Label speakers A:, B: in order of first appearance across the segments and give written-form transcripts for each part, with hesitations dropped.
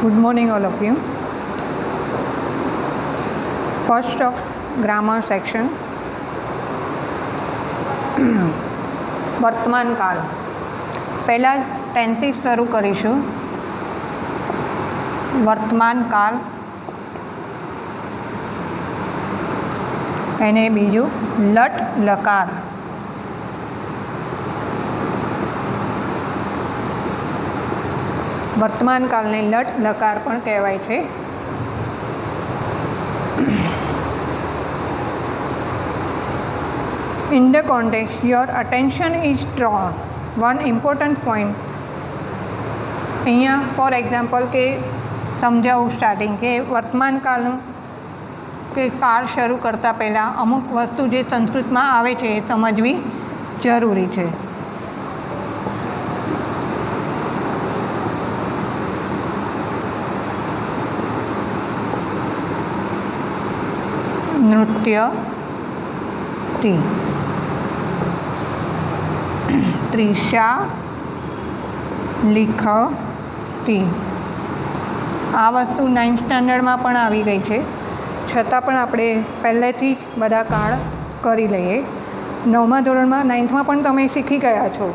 A: Good morning, all of you. First of grammar section. વર્તમાન કાળ. પહેલાં ટેન્સીસ શરૂ કરીશું. વર્તમાન કાળ, એને બીજું લટ લકાર. વર્તમાન કાળને લટ લકાર પણ કહેવાય છે. In the context, your attention is drawn. One important point. અહીંયા ફોર એક્ઝામ્પલ કે સમજાવું સ્ટાર્ટિંગ કે વર્તમાન કાળનું કે કાળ શરૂ કરતાં પહેલાં અમુક વસ્તુ જે સંસ્કૃતમાં આવે છે એ સમજવી જરૂરી છે. નૃત્યથી, ત્રિષા લિખતી. આ વસ્તુ 9th સ્ટાન્ડર્ડમાં પણ આવી ગઈ છે, છતાં પણ આપણે પહેલેથી જ બધા કાળ કરી લઈએ. 9મા ધોરણમાં 9thમાં પણ તમે શીખી ગયા છો.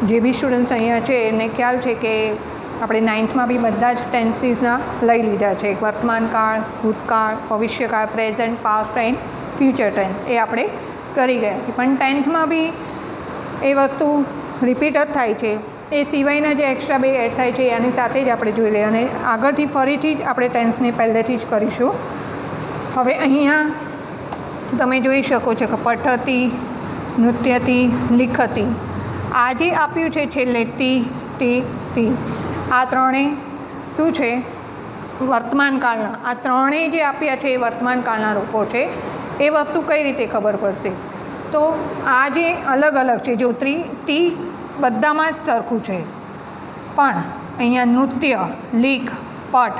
A: જે બી સ્ટુડન્ટ્સ અહીંયા છે એને ખ્યાલ છે કે આપણે 9thમાં બી બધા જ ટેન્સીસના લઈ લીધા છે. વર્તમાન કાળ, ભૂતકાળ, ભવિષ્યકાળ, present, past and future tense એ આપણે કરી ગયા છે. પણ 10thમાં બી એ વસ્તુ રિપીટ જ થાય છે. એ સિવાયના જે એક્સ્ટ્રા બે એડ થાય છે એની સાથે જ આપણે જોઈ લઈએ અને આગળથી ફરીથી જ આપણે ટેન્સને પહેલેથી જ કરીશું. હવે અહીંયા તમે જોઈ શકો છો કે પઠતી, નૃત્યથી, લિખતી. આ જે આપ્યું છે છેલ્લે ટી, આ ત્રણેય શું છે? વર્તમાન કાળના. આ ત્રણેય જે આપ્યા છે એ વર્તમાન કાળના રૂપો છે. એ વસ્તુ કઈ રીતે ખબર પડશે? તો આ જે અલગ અલગ છે, જો ટી બધામાં જ સરખું છે, પણ અહીંયા નૃત્ય, લીખ, પટ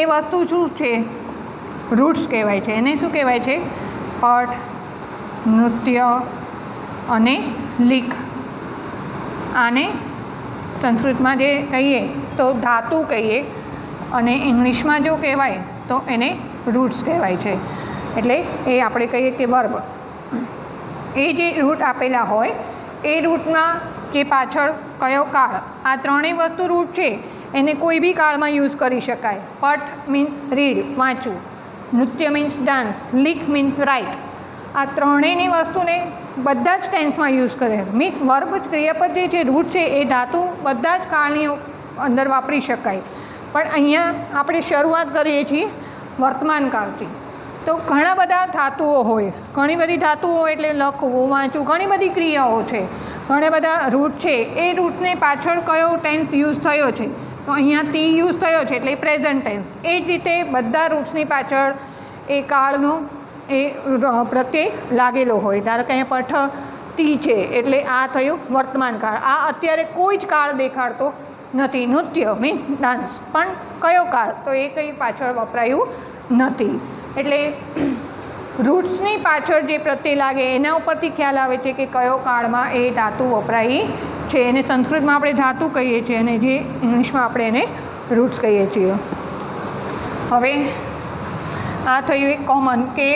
A: એ વસ્તુ શું છે? રૂટ્સ કહેવાય છે. એને શું કહેવાય છે? પટ, નૃત્ય અને લીખ. આને સંસ્કૃતમાં જે કહીએ તો ધાતુ કહીએ અને ઇંગ્લિશમાં જો કહેવાય તો એને રૂટ્સ કહેવાય છે. એટલે એ આપણે કહીએ કે વર્બ. એ જે રૂટ આપેલા હોય એ રૂટમાં જે પાછળ કયો કાળ, આ ત્રણેય વસ્તુ રૂટ છે એને કોઈ બી કાળમાં યુઝ કરી શકાય. પટ મીન્સ રીડ, વાંચવું. નૃત્ય મીન્સ ડાન્સ. લીખ મીન્સ રાઇટ. આ ત્રણેયની વસ્તુને બધા જ ટેન્સમાં યુઝ કરે. મીન્સ વર્બ ક્રિયાપદ જે છે, રૂટ છે, એ ધાતુ બધા જ કાળની અંદર વાપરી શકાય. પણ અહીંયા આપણે શરૂઆત કરીએ છીએ વર્તમાન કાળથી. તો ઘણા બધા ધાતુઓ હોય, ઘણી બધી ધાતુઓ એટલે લખવું, વાંચવું, ઘણી બધી ક્રિયાઓ છે, ઘણા બધા રૂટ છે. એ રૂટને પાછળ કયો ટેન્સ યુઝ થયો છે? તો અહીંયા ટી યુઝ થયો છે એટલે પ્રેઝન્ટ ટેન્સ. એ જ રીતે બધા રૂટ્સની પાછળ એ કાળનો એ પ્રત્યે લાગેલો હોય. ધારો કે અહીંયા પઠતી છે એટલે આ થયું વર્તમાન કાળ. આ અત્યારે કોઈ જ કાળ દેખાડતો નથી. નૃત્ય મીન્સ ડાન્સ, પણ કયો કાળ? તો એ કંઈ પાછળ વપરાયું નથી. એટલે રૂટ્સની પાછળ જે પ્રત્યે લાગે એના ઉપરથી ખ્યાલ આવે છે કે કયો કાળમાં એ ધાતુ વપરાઈ છે. એને સંસ્કૃતમાં આપણે ધાતુ કહીએ છીએ અને જે ઇંગ્લિશમાં આપણે એને રૂટ્સ કહીએ છીએ. હવે આ થયું એક કોમન કે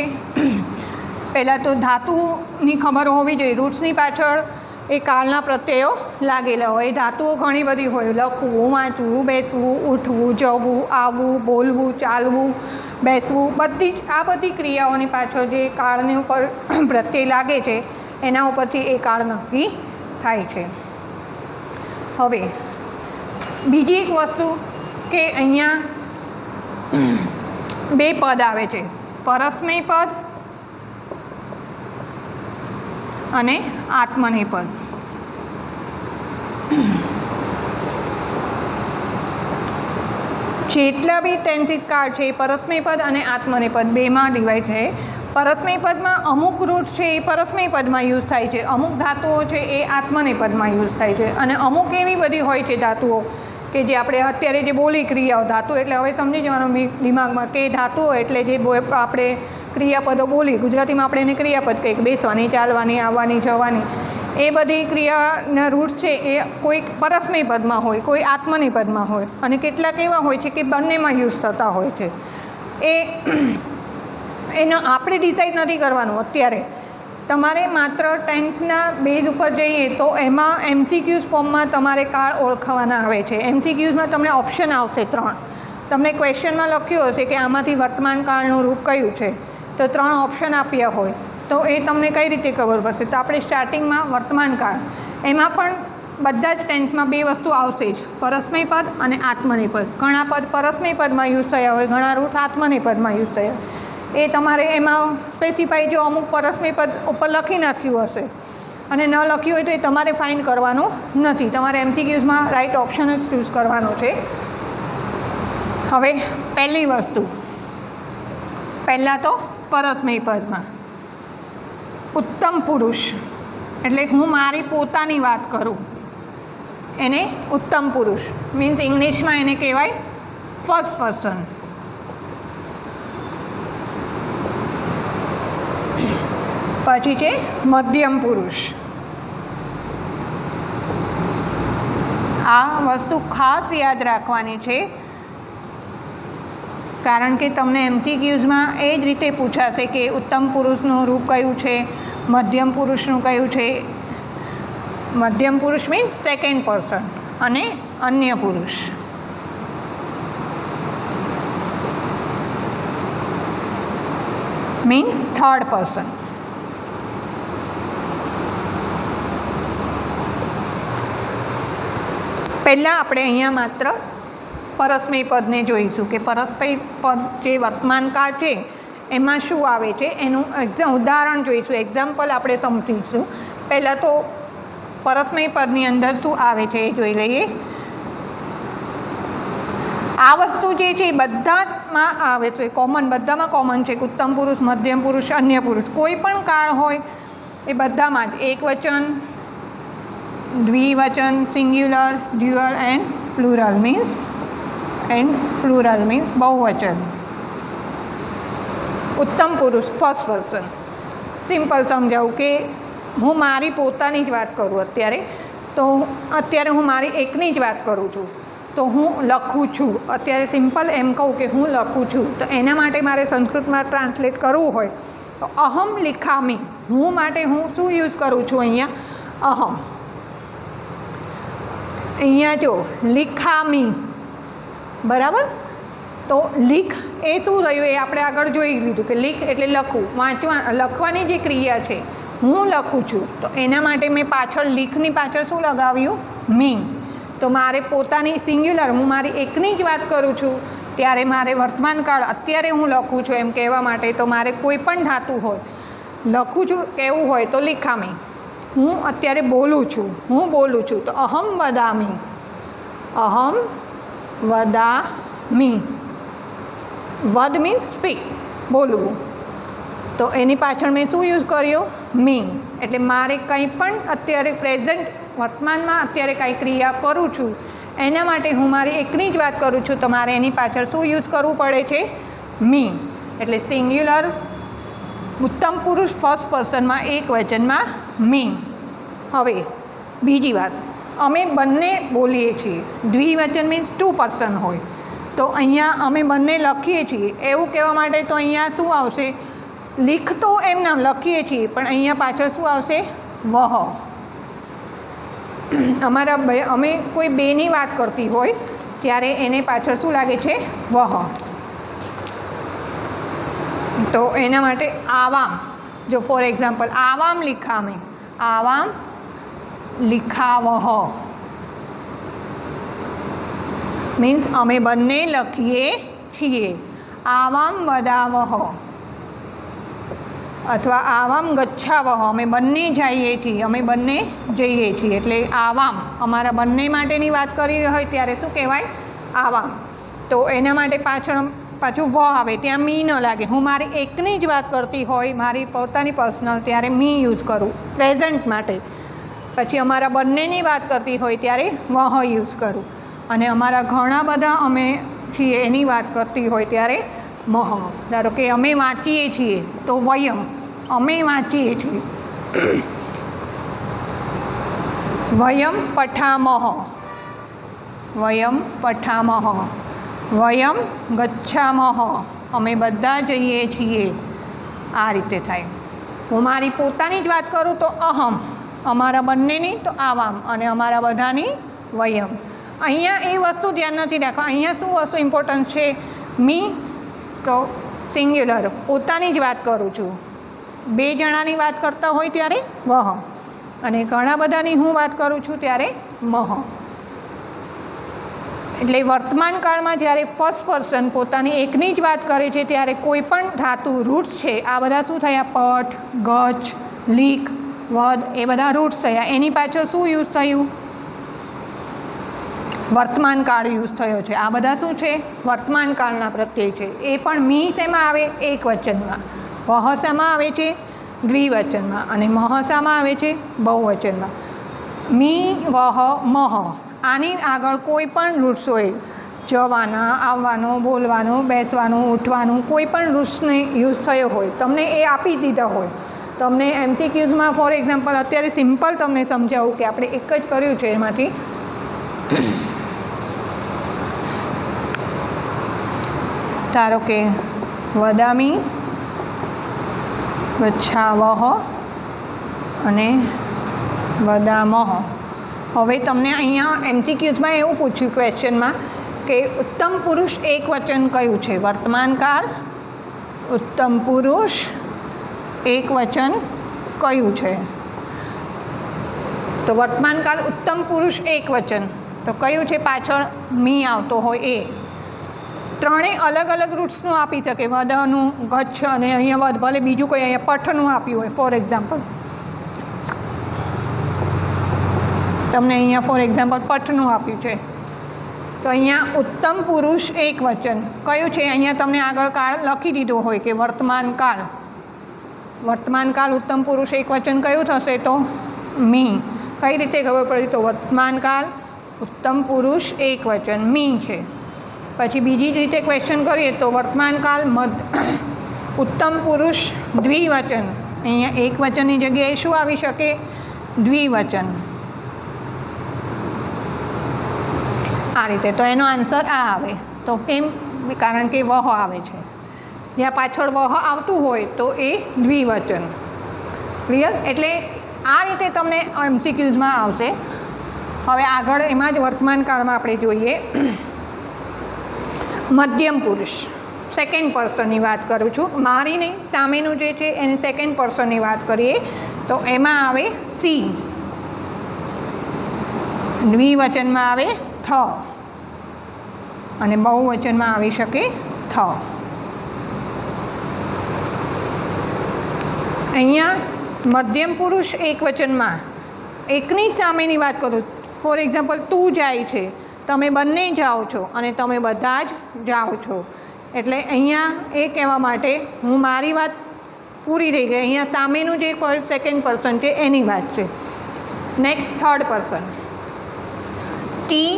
A: પહેલાં તો ધાતુની ખબર હોવી જોઈએ. રૂટ્સની પાછળ એ કાળના પ્રત્યયો લાગેલા હોય. ધાતુઓ ઘણી બધી હોય. લખવું, વાંચવું, બેસવું, ઉઠવું, જવું, આવવું, બોલવું, ચાલવું, બેસવું, બધી જ આ બધી ક્રિયાઓની પાછળ જે કાળની ઉપર પ્રત્યય લાગે છે એના ઉપરથી એ કાળ નક્કી થાય છે. હવે બીજી એક વસ્તુ કે અહીંયા બે પદ આવે છે, પરસ્મય પદ અને આત્મનેપદ. જેટલા બી ટેન્સીસ કાળ છે એ પરસ્મય પદ અને આત્મનેપદ બેમાં ડિવાઈડ છે. પરસ્મય પદમાં અમુક રૂટ છે એ પરસ્મય પદમાં યુઝ થાય છે, અમુક ધાતુઓ છે એ આત્મનેપદમાં યુઝ થાય છે, અને અમુક એવી બધી હોય છે ધાતુઓ કે જે આપણે અત્યારે જે બોલી ક્રિયાઓ, ધાતુ એટલે હવે સમજી જવાનું દિમાગમાં કે ધાતુઓ એટલે જે આપણે ક્રિયાપદો બોલી, ગુજરાતીમાં આપણે એને ક્રિયાપદ કહીએ, બેસવાની, ચાલવાની, આવવાની, જવાની, એ બધી ક્રિયાના રૂટ છે એ કોઈક પરસ્મય પદમાં હોય, કોઈ આત્મનેપદમાં હોય, અને કેટલાક એવા હોય છે કે બંનેમાં યુઝ થતા હોય છે. એનો આપણે ડિસાઇડ નથી કરવાનું અત્યારે. તમારે માત્ર 10thના બેઝ ઉપર જઈએ તો એમાં MCQs ફોર્મમાં તમારે કાળ ઓળખવાના આવે છે. MCQsમાં તમને ઓપ્શન આવશે 3. તમને ક્વેશ્ચનમાં લખ્યું હશે કે આમાંથી વર્તમાન કાળનું રૂપ કયું છે, તો 3 ઓપ્શન આપ્યા હોય તો એ તમને કઈ રીતે ખબર પડશે? તો આપણે સ્ટાર્ટિંગમાં વર્તમાન કાળ, એમાં પણ બધા જ ટેન્સમાં 2 વસ્તુ આવશે જ, પરસ્મય પદ અને આત્મનેય પદ. ઘણા પદ પરસ્મય પદમાં યુઝ થયા હોય, ઘણા રૂટ આત્મનેય પદમાં યુઝ થયા. એ તમારે એમાં સ્પેસિફાઈ જો અમુક પરસ્મય પદ ઉપર લખી નાખ્યું હશે અને ન લખ્યું હોય તો એ તમારે ફાઇન્ડ કરવાનું નથી. તમારે MCQsમાં રાઇટ ઓપ્શન જ ચૂઝ કરવાનો છે. હવે પહેલી વસ્તુ, પહેલાં તો પરસ્મય પદમાં ઉત્તમ પુરુષ, એટલે હું મારી પોતાની વાત કરું એને ઉત્તમ પુરુષ મીન્સ ઇંગ્લિશમાં એને કહેવાય ફર્સ્ટ પર્સન. પછી છે મધ્યમ પુરુષ. આ વસ્તુ ખાસ યાદ રાખવાની છે, કારણ કે તમને MCQsમાં એ જ રીતે પૂછાશે કે ઉત્તમ પુરુષનું રૂપ કયું છે, મધ્યમ પુરુષનું કયું છે. મધ્યમ પુરુષ મીન્સ સેકન્ડ પર્સન અને અન્ય પુરુષ મીન્સ થર્ડ પર્સન. પહેલાં આપણે અહીંયા માત્ર પરસ્મય પદને જોઈશું કે પરસ્મય પદ જે વર્તમાન કાળ છે એમાં શું આવે છે એનું ઉદાહરણ જોઈશું, એક્ઝામ્પલ આપણે સમજીશું. પહેલાં તો પરસ્મય પદની અંદર શું આવે છે એ જોઈ લઈએ. આ વસ્તુ જે છે એ બધામાં આવે છે, કોમન, બધામાં કોમન છે. ઉત્તમ પુરુષ, મધ્યમ પુરુષ, અન્ય પુરુષ, કોઈ પણ કાળ હોય એ બધામાં જ એકવચન, દ્વિવચન, singular, dual and plural means બહુવચન. ઉત્તમ પુરુષ ફર્સ્ટ પર્સન. સિમ્પલ સમજાવું કે હું મારી પોતાની જ વાત કરું અત્યારે હું મારી એકની જ વાત કરું છું તો હું લખું છું. અત્યારે સિમ્પલ એમ કહું કે હું લખું છું, તો એના માટે મારે સંસ્કૃતમાં ટ્રાન્સલેટ કરવું હોય તો અહમ લિખામી, હું માટે હું શું યુઝ કરું છું અહીંયા? અહમ. અહીંયા જો લિખામી, બરાબર. તો લીખ એ શું રહ્યું એ આપણે આગળ જોઈ લીધું કે લીખ એટલે લખવું, લખવાની જે ક્રિયા છે, હું લખું છું તો એના માટે મેં પાછળ લીખની પાછળ શું લગાવ્યું? મી. તો મારે પોતાની સિંગ્યુલર, હું મારી એકની જ વાત કરું છું ત્યારે મારે વર્તમાન કાળ અત્યારે હું લખું છું એમ કહેવા માટે તો મારે કોઈ પણ ધાતુ હોય લખું છું કહેવું હોય તો લિખામી. હું અત્યારે બોલું છું તો અહમ વદામી. અહમ વદામી. વદ મીન્સ સ્પીક, બોલવું. તો એની પાછળ મેં શું યુઝ કર્યો? મી. એટલે મારે કંઈ પણ અત્યારે પ્રેઝન્ટ વર્તમાનમાં અત્યારે કાંઈ ક્રિયા કરું છું એના માટે હું મારી એકની જ વાત કરું છું તો મારે એની પાછળ શું યુઝ કરવું પડે છે? મી. એટલે સિંગ્યુલર ઉત્તમ પુરુષ ફર્સ્ટ પર્સનમાં એક વચનમાં મી. હવે બીજી વાત, અમે બંને બોલીએ છીએ. દ્વિવચન મીન્સ 2 પર્સન હોય તો અહીંયા અમે બંને લખીએ છીએ એવું કહેવા માટે તો અહીંયા શું આવશે? લીખ તો એમ નામ લખીએ છીએ પણ અહીંયા પાછળ શું આવશે? વહ. અમે કોઈ બેની વાત કરતી હોય ત્યારે એને પાછળ શું લાગે છે? વહ. તો એના માટે આવામ, જો ફોર એક્ઝામ્પલ આવામ લિખામે, આવામ લિખાવહ મીન્સ અમે બંને લખીએ છીએ. આવામ વદાવહ અથવા આવામ ગચ્છાવહ, અમે બંને જઈએ છીએ, અમે બંને જઈએ છીએ. એટલે આવામ અમારા બંને માટેની વાત કરી હોય ત્યારે શું કહેવાય? આવામ. તો એના માટે પાછું વ આવે, ત્યાં મી ન લાગે. હું મારી એકની જ વાત કરતી હોય, મારી પોતાની પર્સનલ, ત્યારે મી યુઝ કરું પ્રેઝન્ટ માટે. પછી અમારા બંનેની વાત કરતી હોય ત્યારે વહ યુઝ કરું. અને અમારા ઘણા બધા અમે છીએ એની વાત કરતી હોય ત્યારે મહ. ધારો કે અમે વાંચીએ છીએ તો વયમ, અમે વાંચીએ છીએ. વયમ પઠામહ, વયમ પઠામહ, વયમ ગચ્છામહ, અમે બધા જઈએ છીએ. આ રીતે થાય. હું મારી પોતાની જ વાત કરું તો અહમ, અમારા બંનેની તો આવામ, અને અમારા બધાની વયમ. અહીંયા એ વસ્તુ ધ્યાન નથી રાખવા. અહીંયા શું વસ્તુ ઇમ્પોર્ટન્ટ છે? મી તો સિંગ્યુલર, પોતાની જ વાત કરું છું. બે જણાની વાત કરતા હોય ત્યારે વહ, અને ઘણા બધાની હું વાત કરું છું ત્યારે મહ. એટલે વર્તમાન કાળમાં જ્યારે ફર્સ્ટ પર્સન પોતાની એકની જ વાત કરે છે ત્યારે કોઈ પણ ધાતુ રૂટ્સ છે, આ બધા શું થયા? પઠ, ગચ્છ, લીક, વધ, એ બધા રૂટ્સ થયા. એની પાછળ શું યુઝ થયું? વર્તમાન કાળ યુઝ થયો છે. આ બધા શું છે? વર્તમાન કાળના પ્રત્યય છે. એ પણ મી શેમાં આવે? એક વચનમાં. વહ શામાં આવે છે? દ્વિવચનમાં. અને મહ શામાં આવે છે? બહુવચનમાં. મી, વહ, મહ, આની આગળ કોઈ પણ રૂટ્સ હોય, જવાના, આવવાનો, બોલવાનો, બેસવાનું, ઉઠવાનું, કોઈ પણ રૂટ્સને યુઝ થયો હોય, તમને એ આપી દીધા હોય, તમને MCQમાં ફોર એક્ઝામ્પલ અત્યારે સિમ્પલ તમને સમજાવું કે આપણે એક જ કર્યું છે એમાંથી. ધારો કે વદામી, ગચ્છાવહ અને વદામહ. હવે તમને અહીંયા MCQમાં એવું પૂછ્યું ક્વેશ્ચનમાં કે ઉત્તમ પુરુષ એક વચન કયું છે? વર્તમાન કાળ ઉત્તમ પુરુષ એક વચન કયું છે? તો વર્તમાન કાળ ઉત્તમ પુરુષ એક વચન તો કયું છે? પાછળ મી આવતો હોય એ. ત્રણેય અલગ અલગ રૂટ્સનું આપી શકે. વદનું, ગચ્છ અને અહીંયા વધ, ભલે બીજું કોઈ અહીંયા પઠનું આપ્યું હોય ફોર એક્ઝામ્પલ. તમને અહીંયા ફોર એક્ઝામ્પલ પઠનું આપ્યું છે તો અહીંયા ઉત્તમ પુરુષ એક વચન કયું છે? અહીંયા તમને આગળ કાળ લખી દીધો હોય કે વર્તમાન કાળ. વર્તમાન કાળ ઉત્તમ પુરુષ એક વચન કયું થશે? તો મી. કઈ રીતે ખબર પડી? તો વર્તમાન કાળ ઉત્તમ પુરુષ એક વચન મી છે. પછી બીજી જ રીતે ક્વેશ્ચન કરીએ તો વર્તમાન કાળ ઉત્તમ પુરુષ દ્વિવચન. અહીંયા એક વચનની જગ્યાએ શું આવી શકે? દ્વિવચન. આ રીતે. તો એનો આન્સર આ આવે. તો કેમ? કારણ કે વહ આવે છે. જ્યાં પાછળ વહ આવતું હોય તો એ દ્વિવચન. ક્લિયર? એટલે આ રીતે તમને MCQમાં આવશે. હવે આગળ એમાં જ વર્તમાન કાળમાં આપણે જોઈએ મધ્યમ પુરુષ. સેકન્ડ પર્સનની વાત કરું છું, મારી નહીં, સામેનું જે છે એની સેકન્ડ પર્સનની વાત કરીએ તો એમાં આવે સી. દ્વિવચનમાં આવે થ અને બહુવચનમાં આવી શકે થ. અહીંયા મધ્યમ પુરુષ એક વચનમાં એકની જ સામેની વાત કરું. ફોર એક્ઝામ્પલ તું જાય છે, તમે બંને જાઓ છો અને તમે બધા જ જાઓ છો. એટલે અહીંયા એ કહેવા માટે હું મારી વાત પૂરી થઈ ગઈ. અહીંયા સામેનું જે સેકન્ડ પર્સન છે એની વાત છે. Next third person. ટી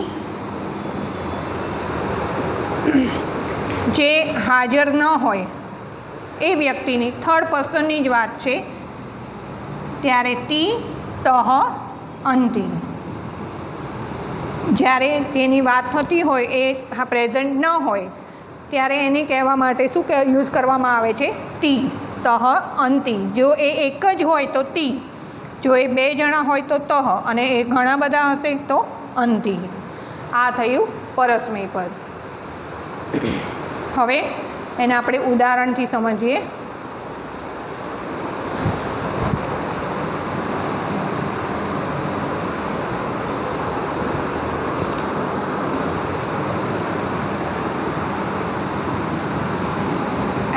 A: જે હાજર ન હોય એ વ્યક્તિની થર્ડ પર્સનની જ વાત છે ત્યારે તી, તહ, અંતિ. જ્યારે તેની વાત થતી હોય એ પ્રેઝન્ટ ન હોય ત્યારે એને કહેવા માટે શું યુઝ કરવામાં આવે છે? તી, તહ, અંતિ. જો એ એક જ હોય તો તી, જો એ બે જણા હોય તો તહ, અને એ ઘણા બધા હશે તો અંતિ. આ થયું પરસ્મય પદ. હવે એને આપણે ઉદાહરણથી સમજીએ.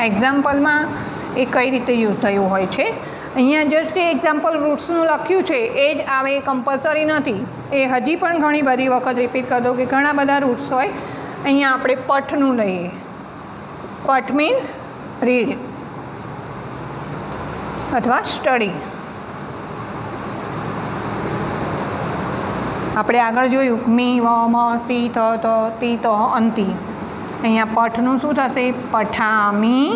A: એક્ઝામ્પલમાં એ કઈ રીતે યુઝ થયું હોય છે. અહીંયા જસ્ટ એ એક્ઝામ્પલ રૂટ્સનું લખ્યું છે એ જ આવે, કમ્પલસરી નથી. એ હજી પણ ઘણી બધી વખત રિપીટ કરી દો કે ઘણા બધા રૂટ્સ હોય. અહીંયા આપણે પઠનું લઈએ. પઠ મીન રીડ અથવા સ્ટડી. આપણે આગળ જોયું મી, વ, મ, સી, થ, ત, તી, ત, અંતિ. અહીંયા પઠનું શું થશે? પઠામી.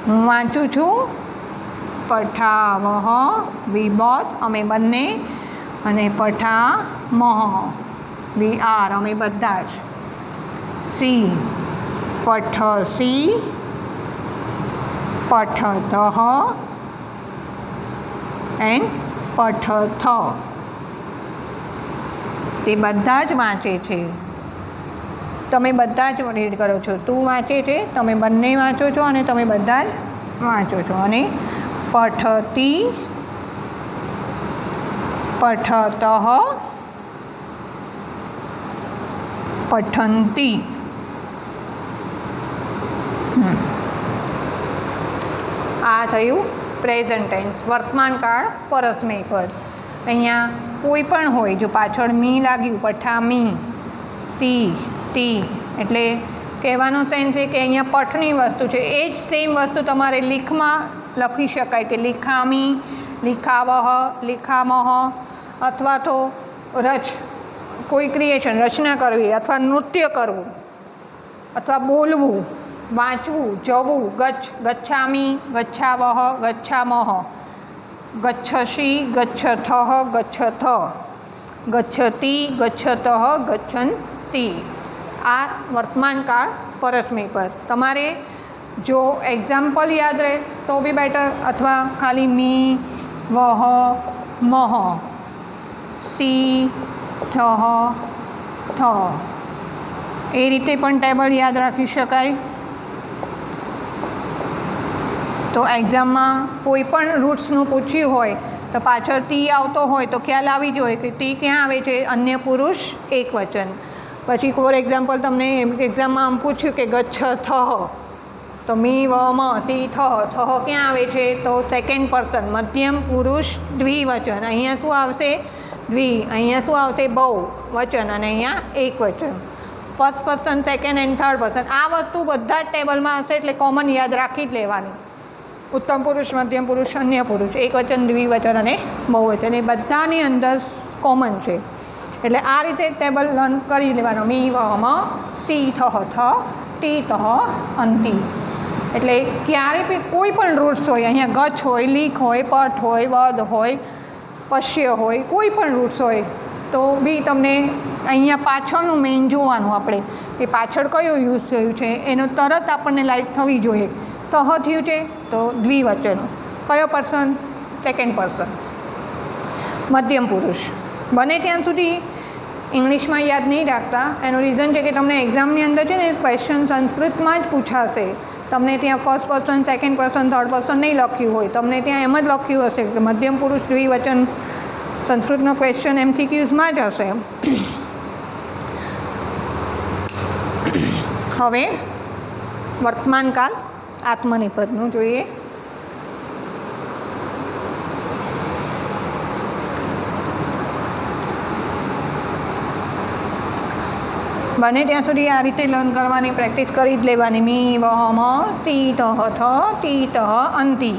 A: હું વાંચું છું પઠાવહ. વી બોથ, અમે બંને. અને પઠામહ, VR અમે બધા જ. સી પઠસી, પઠતઃ એન્ડ પઠથ. તે બધા જ વાંચે છે. તમે બધા જ રીડ કરો છો. તું વાંચે છે, તમે બંને વાંચો છો અને તમે બધા જ વાંચો છો. અને પઠતી, પઠતઃ, પઠંતી. આ થયું પ્રેઝન્ટ ટેન્સ, વર્તમાન કાળ પરસ્મય પદ. અહીંયા કોઈ પણ હોય, જો પાછળ મી લાગ્યું, પઠામી, સી, ટી, એટલે કહેવાનો સેન્સ છે કે અહીંયા પઠની વસ્તુ છે. એ જ સેમ વસ્તુ તમારે લીખમાં લખી શકાય કે લિખામી, લિખાવહ, લિખામહ, અથવા તો કોઈ ક્રિએશન, રચના કરવી, અથવા નૃત્ય કરવું, અથવા બોલવું, વાંચવું, જવું, ગચ્છામી, ગચ્છાવહ, ગચ્છામહ, ગચ્છસી, ગચ્છથઃ, ગચ્છથ, ગચ્છતિ, ગચ્છતઃ, ગચ્છન્તિ. આ વર્તમાન કાળ પરસ્મય પદ. તમારે જો એક્ઝામ્પલ યાદ રહે તો બી બેટર, અથવા ખાલી મી, વહ, મહ, સી, થહ, થ, એ રીતે પણ ટેબલ યાદ રાખી શકાય. તો એક્ઝામમાં કોઈ પણ રૂટ્સનું પૂછ્યું હોય તો પાછળ ટી આવતો હોય તો ખ્યાલ આવી જોઈએ કે ટી ક્યાં આવે છે, અન્ય પુરુષ એકવચન. પછી ફોર એક્ઝામ્પલ તમને એક્ઝામમાં આમ પૂછ્યું કે ગચ્છ થહ, તો મી, વ, મ, સી, થહ, થહ ક્યાં આવે છે, તો સેકન્ડ પર્સન, મધ્યમ પુરુષ દ્વિવચન. અહીંયા શું આવશે, દ્વિ. અહીંયા શું આવશે, બહુ વચન. અને અહીંયા એક વચન. First person, second and third person. આ વસ્તુ બધા જ ટેબલમાં હશે એટલે કોમન યાદ રાખી જ લેવાની. ઉત્તમ પુરુષ, મધ્યમ પુરુષ, અન્ય પુરુષ, એકવચન, દ્વિવચન અને બહુવચન, એ બધાની અંદર કોમન છે. એટલે આ રીતે ટેબલ લર્ન કરી લેવાનો. મી, વ, મ, સી, થહ, થ, ટી, તહ, અંતિ. એટલે ક્યારે બી કોઈ પણ રૂટ્સ હોય, અહીંયા ગચ્છ હોય, લીખ હોય, પઠ હોય, વદ હોય, પશ્ય હોય, કોઈ પણ રૂટ્સ હોય તો બી તમને અહીંયા પાછળનું મેઇન જોવાનું. આપણે કે પાછળ કયો યુઝ થયું છે એનો તરત આપણને લાઈટ થવી જોઈએ. તહ થયું છે તો દ્વિવચન. કયો પર્સન, સેકન્ડ પર્સન. મધ્યમ પુરુષ. બને ત્યાં સુધી ઇંગ્લિશમાં યાદ નહીં રાખતા. એનું રીઝન છે કે તમને એક્ઝામની અંદર છે ને ક્વેશ્ચન સંસ્કૃતમાં જ પૂછાશે. તમને ત્યાં first person, second person, third person નહીં લખ્યું હોય, તમને ત્યાં એમ જ લખ્યું હશે કે મધ્યમ પુરુષ દ્વિવચન. સંસ્કૃતનો ક્વેશ્ચન MCQsમાં જ હશે. હવે વર્તમાનકાળ આત્મનેપદનું જોઈએ. બને ત્યાં સુધી આ રીતે લર્ન કરવાની પ્રેક્ટિસ કરી જ લેવાની. મી, વહ, મ, તી, તહ, થ, ટી, તહ, અંતિ.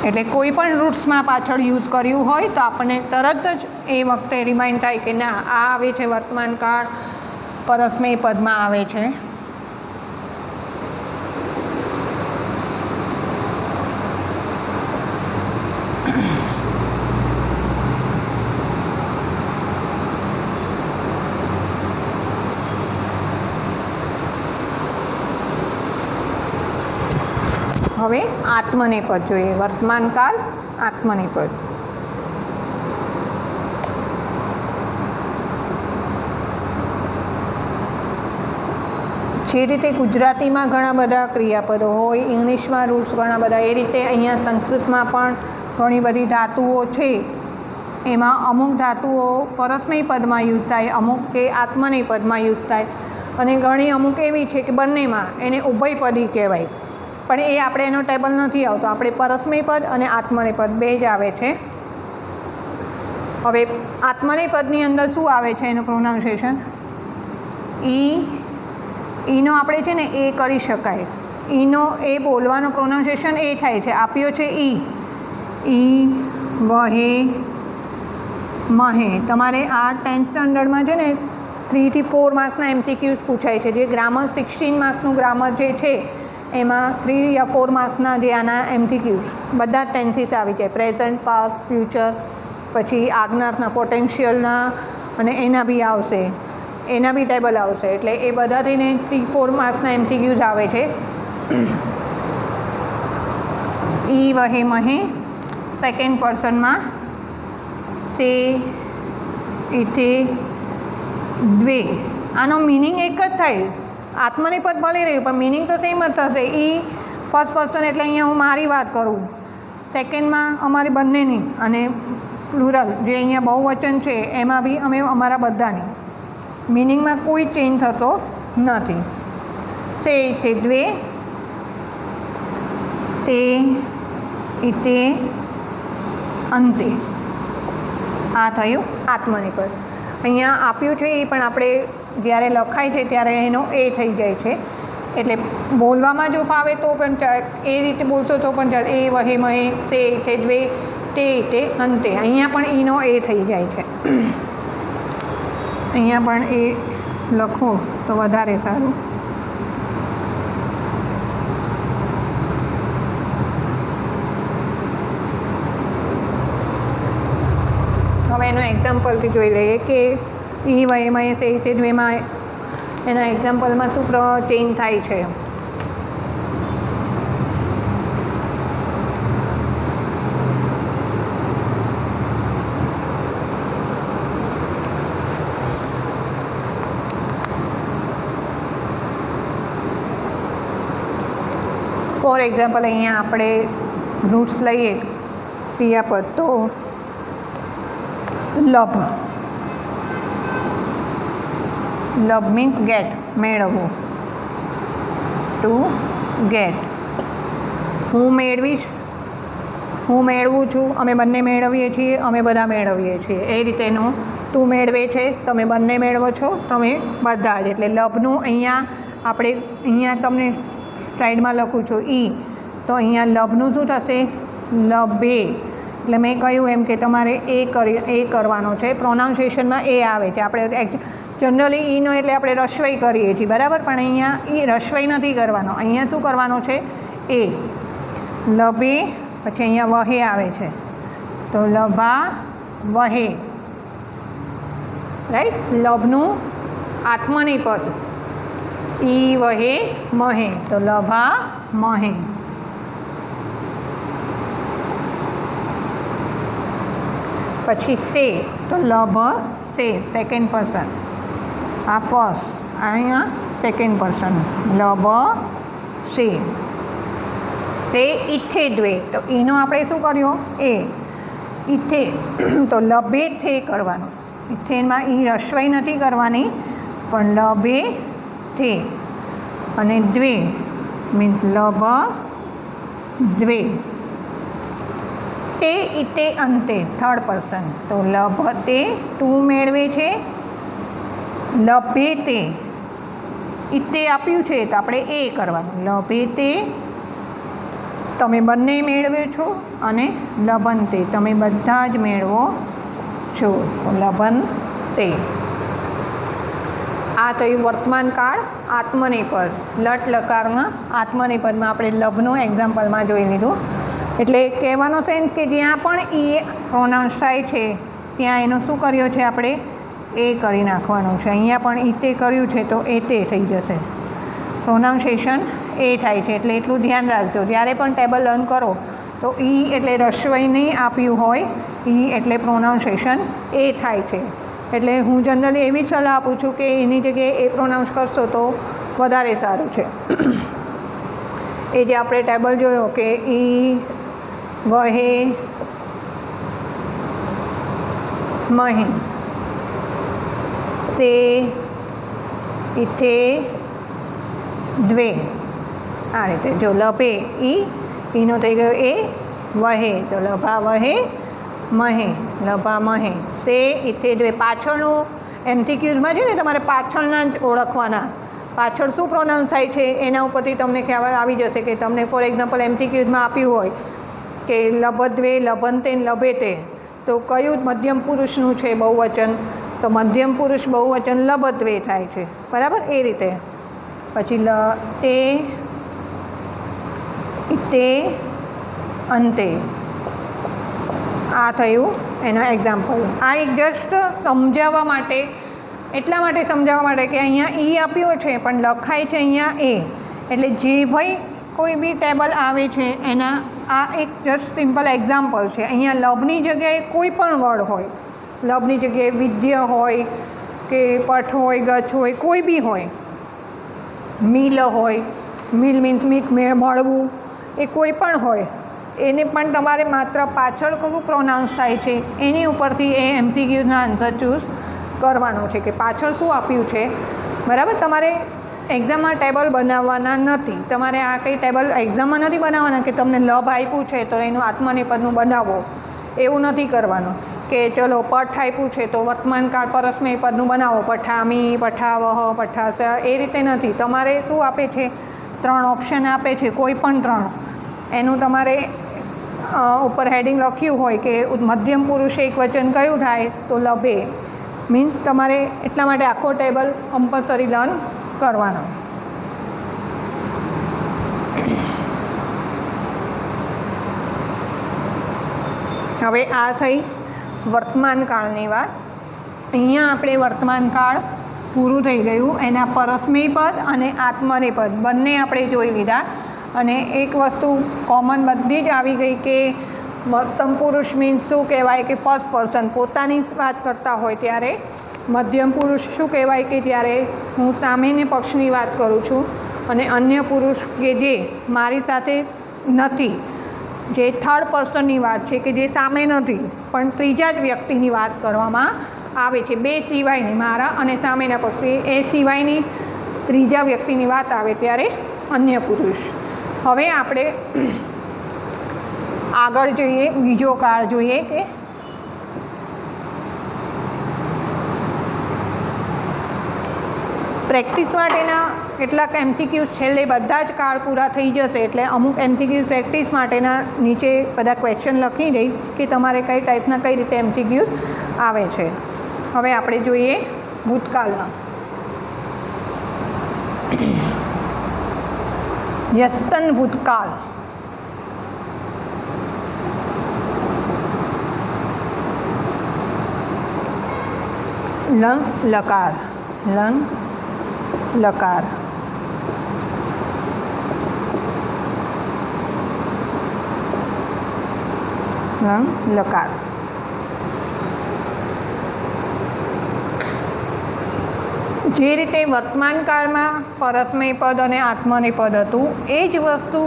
A: એટલે કોઈ પણ રૂટ્સમાં પાછળ યુઝ કર્યું હોય તો આપણને તરત જ એ વખતે રિમાઇન્ડ થાય કે ના, આ આવે છે વર્તમાન કાળ પરસ્મય પદમાં આવે છે. હવે આત્મનેપદ જોઈએ. વર્તમાનકાળ આત્મનેપદ. જે રીતે ગુજરાતીમાં ઘણા બધા ક્રિયાપદો હોય, ઇંગ્લિશમાં રૂટ્સ ઘણા બધા, એ રીતે અહીંયા સંસ્કૃતમાં પણ ઘણી બધી ધાતુઓ છે. એમાં અમુક ધાતુઓ પરસ્મય પદમાં યુઝ થાય, અમુક કે આત્મનેય પદમાં યુઝ થાય, અને ઘણી અમુક એવી છે કે બંનેમાં, એને ઉભયપદી કહેવાય. પણ એ આપણે એનો ટેબલ નથી આવતો. આપણે પરસ્મય પદ અને આત્મનેય પદ બે જ આવે છે. હવે આત્મનેય પદની અંદર શું આવે છે એનું પ્રોનાઉન્સિએશન. ઈનો આપણે છે ને એ કરી શકાય. ઈનો એ બોલવાનો પ્રોનાઉન્સિએશન એ થાય છે. આપ્યો છે ઈ, વહે, મહે. તમારે આ 10th સ્ટાન્ડર્ડમાં છે ને 3 થી 4 માર્ક્સના MCQs પૂછાય છે. જે ગ્રામર 16 માર્ક્સનું ગ્રામર જે છે એમાં 3 યા 4 માર્ક્સના જે આના MCQs બધા જ ટેન્સીસ આવી જાય, પ્રેઝન્ટ, પાસ્ટ, ફ્યુચર, પછી આગનારના, પોટેન્શિયલના અને એના બી આવશે, એના બી ટેબલ આવશે. એટલે એ બધા થઈને 3-4 માર્ક્સના MCQs આવે છે. ઈ વહે મહે સેકન્ડ પર્સનમાં સે ઇથે દ્વે. આનો મિનિંગ એક જ થાય, આત્મનેપદ ભલે રહ્યું પણ મિનિંગ તો સેમ જ થશે. ઈ ફર્સ્ટ પર્સન એટલે અહીંયા હું મારી વાત કરું, સેકન્ડમાં અમારી બંનેની, અને પ્લુરલ જે અહીંયા બહુવચન છે એમાં બી અમે અમારા બધાની. મિનિંગમાં કોઈ ચેન્જ થતો નથી. સે છે દ્વે, તે ઇતે અંતે. આ થયું આત્મનેપદ. અહીંયા આપ્યું છે એ પણ આપણે જ્યારે લખાય છે ત્યારે એનો એ થઈ જાય છે. એટલે બોલવામાં જો ફાવે તો પણ એ રીતે બોલશો તો પણ ચાલે. એ વહે મહે સે ઇથે દ્વે તે ઇતે અંતે. અહીંયા પણ ઈનો એ થઈ જાય છે. અહીંયા પણ એ લખો તો વધારે સારું. હવે એનો એક્ઝામ્પલથી જોઈ લઈએ કે ઈ વહે મહે સે ઇથે દ્વેમાં એના એક્ઝામ્પલમાં શું ચેન્જ થાય છે. ફોર એક્ઝામ્પલ અહીંયા આપણે રૂટ્સ લઈએ ક્રિયાપદ, તો લભ. લભ મીન્સ ગેટ, મેળવવું. ટુ ગેટ, હું મેળવીશ, હું મેળવું છું, અમે બંને મેળવીએ છીએ, અમે બધા મેળવીએ છીએ. એ રીતેનું તું મેળવે છે, તમે બંને મેળવો છો, તમે બધા જ. એટલે લભનું અહીંયા આપણે અહીંયા તમને સાઈડમાં લખું છું ઈ, તો અહીંયા લભનું શું થશે? લભે. એટલે મેં કહ્યું એમ કે તમારે એ કરવાનો છે. પ્રોનાઉન્સિએશનમાં એ આવે છે. આપણે જનરલી ઈનો એટલે આપણે રસ્વઈ કરીએ છીએ, બરાબર, પણ અહીંયા એ રસ્વઈ નથી કરવાનો. અહીંયા શું કરવાનો છે? એ. લભે, પછી અહીંયા વહે આવે છે, તો લભા વહે. રાઈટ. લભનું આત્મનેપદ ઈ વહે મહે, તો લભા મહે. પછી સે, તો લભ સે, સેકન્ડ પર્સન. આ ફર્સ્ટ, અહીંયા સેકન્ડ પર્સન, લભ સે. સે ઇથે દ્વે, તો એનો આપણે શું કર્યો? એ. ઇથે, તો લભે થે કરવાનું. ઇથેમાં ઈ રસ્વઈ નથી કરવાની, પણ લભે થે. અને દ્વે મીન્સ લભ દ્વે. તે ઇતે અંતે, થર્ડ પર્સન, તો લભતે, તું મેળવે છે, લભે તે, ઇતે આપ્યું છે તો આપણે એ કરવાનું. લભે તે, તમે બંને મેળવો છો, અને લભંતે, તમે બધા જ મેળવો છો, તો લભંતે. આ થયું વર્તમાન કાળ આત્મનેપદ. લટ લકારના આત્મનેપદમાં આપણે લભનું એક્ઝામ્પલમાં જોઈ લીધું. એટલે કહેવાનો સેન્સ કે જ્યાં પણ ઈ પ્રોનાઉન્સ થાય છે ત્યાં એનો શું કર્યો છે? આપણે એ કરી નાખવાનું છે. અહીંયા પણ ઈ તે કર્યું છે તો એ તે થઈ જશે. પ્રોનાઉન્સિએશન એ થાય છે. એટલે એટલું ધ્યાન રાખજો. જ્યારે પણ ટેબલ લર્ન કરો તો ઈ એટલે રસ્વઈ નહીં આપ્યું હોય, ઈ એટલે પ્રોનાઉન્સિએશન એ થાય છે. એટલે હું જનરલી એવી સલાહ આપું છું કે એની જગ્યાએ એ પ્રોનાઉન્સ કરશો તો વધારે સારું છે. એ જે આપણે ટેબલ જોયો કે ઈ વહે મહે, સે ઇથે દ્વે. આ રીતે જો લભે ઈ, ઈનો થઈ ગયો એ, વહે તો લભા વહે મહે, લભા મહે. સે ઇથે દ્વે. પાછળનું MCQમાં છે ને તમારે પાછળના જ ઓળખવાના. પાછળ શું પ્રોનાઉન્સ થાય છે એના ઉપરથી તમને ખ્યાલ આવી જશે. કે તમને ફોર એક્ઝામ્પલ MCQમાં આપ્યું હોય કે લભદ્વે, લભંતે, લભેતે, તો કયું મધ્યમ પુરુષનું છે બહુવચન? તો મધ્યમ પુરુષ બહુવચન લભદ્વે થાય છે, બરાબર. એ રીતે પછી તે તે અંતે. આ થયું એનો એક્ઝામ્પલ. આ એક જસ્ટ સમજાવવા માટે, એટલા માટે સમજાવવા માટે કે અહીંયા ઈ આપ્યો છે પણ લખાય છે અહીંયા એ, એટલે જે ભાઈ કોઈ બી ટેબલ આવે છે એના આ એક જસ્ટ સિમ્પલ એક્ઝામ્પલ છે. અહીંયા લવની જગ્યાએ કોઈ પણ વર્ડ હોય, લવની જગ્યાએ વિદ્ય હોય કે પઠ હોય, ગચ્છ હોય, કોઈ બી હોય, મિલ હોય, મિલ મીન્સ મીટ મળવું, એ કોઈ પણ હોય, એને પણ તમારે માત્ર પાછળ કયું પ્રોનાઉન્સ થાય છે એની ઉપરથી એ MCQના આન્સર ચૂઝ કરવાનો છે કે પાછળ શું આપ્યું છે. બરાબર. તમારે એક્ઝામમાં ટેબલ બનાવવાના નથી. તમારે આ કંઈ ટેબલ એક્ઝામમાં નથી બનાવવાના કે તમને લભ આપ્યું છે તો એનું આત્મનેપદનું બનાવો, એવું નથી કરવાનું. કે ચલો પઠ આપ્યું છે તો વર્તમાન કાળ પરસ્મય પદનું બનાવો, પઠામી, પઠાવહ, પઠાસ, એ રીતે નથી. તમારે શું આપે છે, 3 ઓપ્શન આપે છે, કોઈ પણ 3. એનું તમારે ઉપર હેડિંગ લખ્યું હોય કે મધ્યમ પુરુષ એક વચન કયું થાય તો લભે, મીન્સ તમારે એટલા માટે આખો ટેબલ કમ્પલસરી લર્ન કરવાનો. હવે આ થઈ વર્તમાન કાળની વાત. અહીંયા આપણે વર્તમાન કાળ પૂરું થઈ ગયું. એના પરસ્મય પદ અને આત્મનેપદ બંને આપણે જોઈ લીધા. અને એક વસ્તુ કોમન બધી જ આવી ગઈ કે મધ્યમ પુરુષ મીન્સ શું કહેવાય કે ફર્સ્ટ પર્સન, પોતાની વાત કરતા હોય ત્યારે. મધ્યમ પુરુષ શું કહેવાય કે જ્યારે હું સામેને પક્ષની વાત કરું છું. અને અન્ય પુરુષ કે જે મારી સાથે નથી, જે થર્ડ પર્સનની વાત છે કે જે સામે નથી પણ ત્રીજા જ વ્યક્તિની વાત કરવામાં આવે છે. 2 સિવાયની, મારા અને સામેના પક્ષી, એ સિવાયની ત્રીજા વ્યક્તિની વાત આવે ત્યારે અન્ય પુરુષ. હવે આપણે આગળ જોઈએ, બીજો કાળ જોઈએ કે પ્રેક્ટિસ માટેના કેટલાક MCQs છેલ્લે બધા જ કાળ પૂરા થઈ જશે એટલે અમુક MCQs પ્રેક્ટિસ માટેના નીચે બધા ક્વેશ્ચન લખી દઈશ કે તમારે કઈ ટાઈપના કઈ રીતે MCQs આવે છે. હવે આપણે જોઈએ ભૂતકાળમાં. યસ્તન ભૂતકાળ. લંગ લકાર, લંગ લકાર. લંગ લકાર. જે રીતે વર્તમાન કાળમાં પરસ્મય પદ અને આત્મનેપદ હતું એ જ વસ્તુ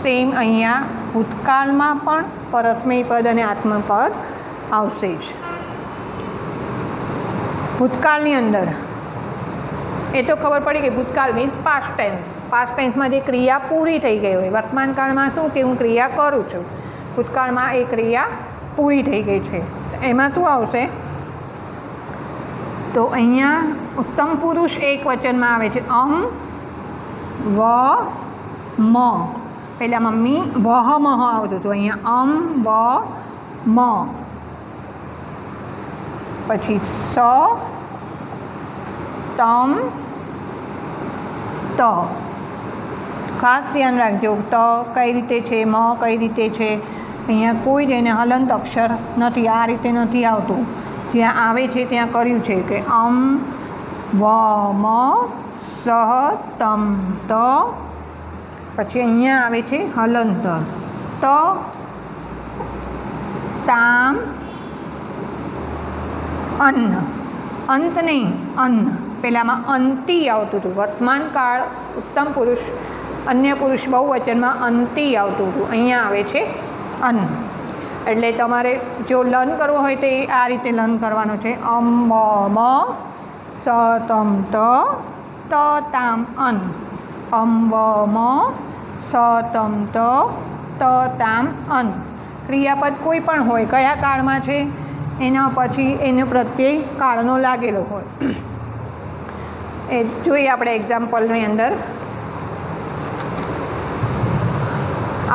A: સેમ અહીંયા ભૂતકાળમાં પણ પરસ્મય પદ અને આત્મપદ આવશે જ. ભૂતકાળની અંદર એ તો ખબર પડી કે ભૂતકાળ મીન્સ પાસ્ટ ટેન્સ. પાસ્ટ ટેન્સમાં જે ક્રિયા પૂરી થઈ ગઈ હોય. વર્તમાન કાળમાં શું કે હું ક્રિયા કરું છું, ભૂતકાળમાં એ ક્રિયા પૂરી થઈ ગઈ છે. એમાં શું આવશે તો અહીંયા ઉત્તમ પુરુષ એક વચનમાં આવે છે. વ મ, પહેલાં મમ્મી વહ મહ આવતું હતું, અહીંયા વ મ, પછી સ તમ ત. ખાસ ધ્યાન રાખજો, ત કઈ રીતે છે, મ કઈ રીતે છે. અહીંયા કોઈ જ એને હલંત અક્ષર નથી, આ રીતે નથી આવતું. જ્યાં આવે છે ત્યાં કર્યું છે કે વ મ સહ તમ ત. પછી અહીંયા આવે છે હલંત, ત તામ અન્ન. અંત નહીં, અન્ન. પહેલાંમાં અંતિ આવતું હતું. વર્તમાન કાળ ઉત્તમ પુરુષ અન્ય પુરુષ બહુવચનમાં અંતિ આવતું હતું. અહીંયા આવે છે અન્ન. એટલે તમારે જો લર્ન કરવો હોય તો એ આ રીતે લર્ન કરવાનું છે. વ મ સ તમ ત તામ અન્ન. વ મ સ તમ ત તામ અન્ન. ક્રિયાપદ કોઈ પણ હોય, કયા કાળમાં છે એના પછી એનો પ્રત્યય કાળનો લાગેલો હોય એ જોઈએ આપણે એક્ઝામ્પલની અંદર.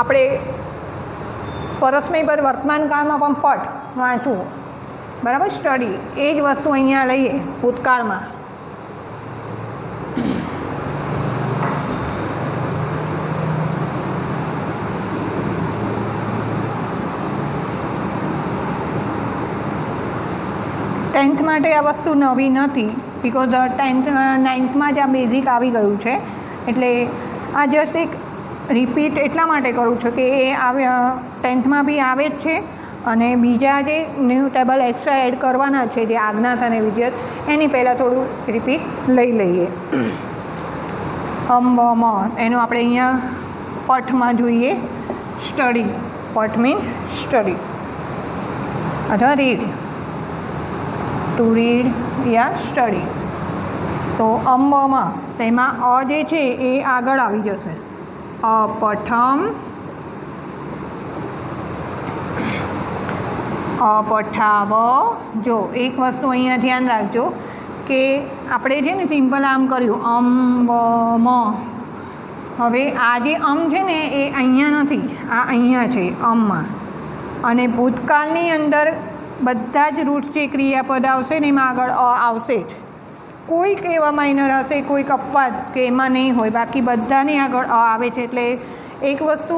A: આપણે પરસ્મય પદ વર્તમાન કાળમાં પણ પઠ વાંચવું, બરાબર, સ્ટડી. એ જ વસ્તુ અહીંયા લઈએ ભૂતકાળમાં. ટેન્થ માટે આ વસ્તુ નવી નથી, બિકોઝ 9th જ આ બેઝિક આવી ગયું છે. એટલે આ જસ્ટ એક રિપીટ એટલા માટે કરું છું કે એ આવે 10thમાં બી આવે જ છે, અને બીજા જે ન્યૂ ટેબલ એક્સ્ટ્રા એડ કરવાના છે, જે આજ્ઞાથ અને વિદ્યત, એની પહેલાં થોડું રિપીટ લઈ લઈએ. મ એનું આપણે અહીંયા પઠમાં જોઈએ, સ્ટડી. પઠ મીન સ્ટડી અથવા રીડ, ટુ રીડ યા સ્ટડી. તો માં તેમાં અ જે છે એ આગળ આવી જશે. અપઠમ, અપઠાવ. જો એક વસ્તુ અહીંયા ધ્યાન રાખજો કે આપણે છે ને સિમ્પલ આમ કર્યું મ. હવે આ જે છે ને એ અહીંયા નથી, આ અહીંયા છે માં. અને ભૂતકાળની અંદર બધા જ રૂટ્સ જે ક્રિયાપદ આવશે ને એમાં આગળ અ આવશે જ. કોઈક એવા માઇનર હશે, કોઈક અપવાદ કે એમાં નહીં હોય, બાકી બધાની આગળ અ આવે છે. એટલે એક વસ્તુ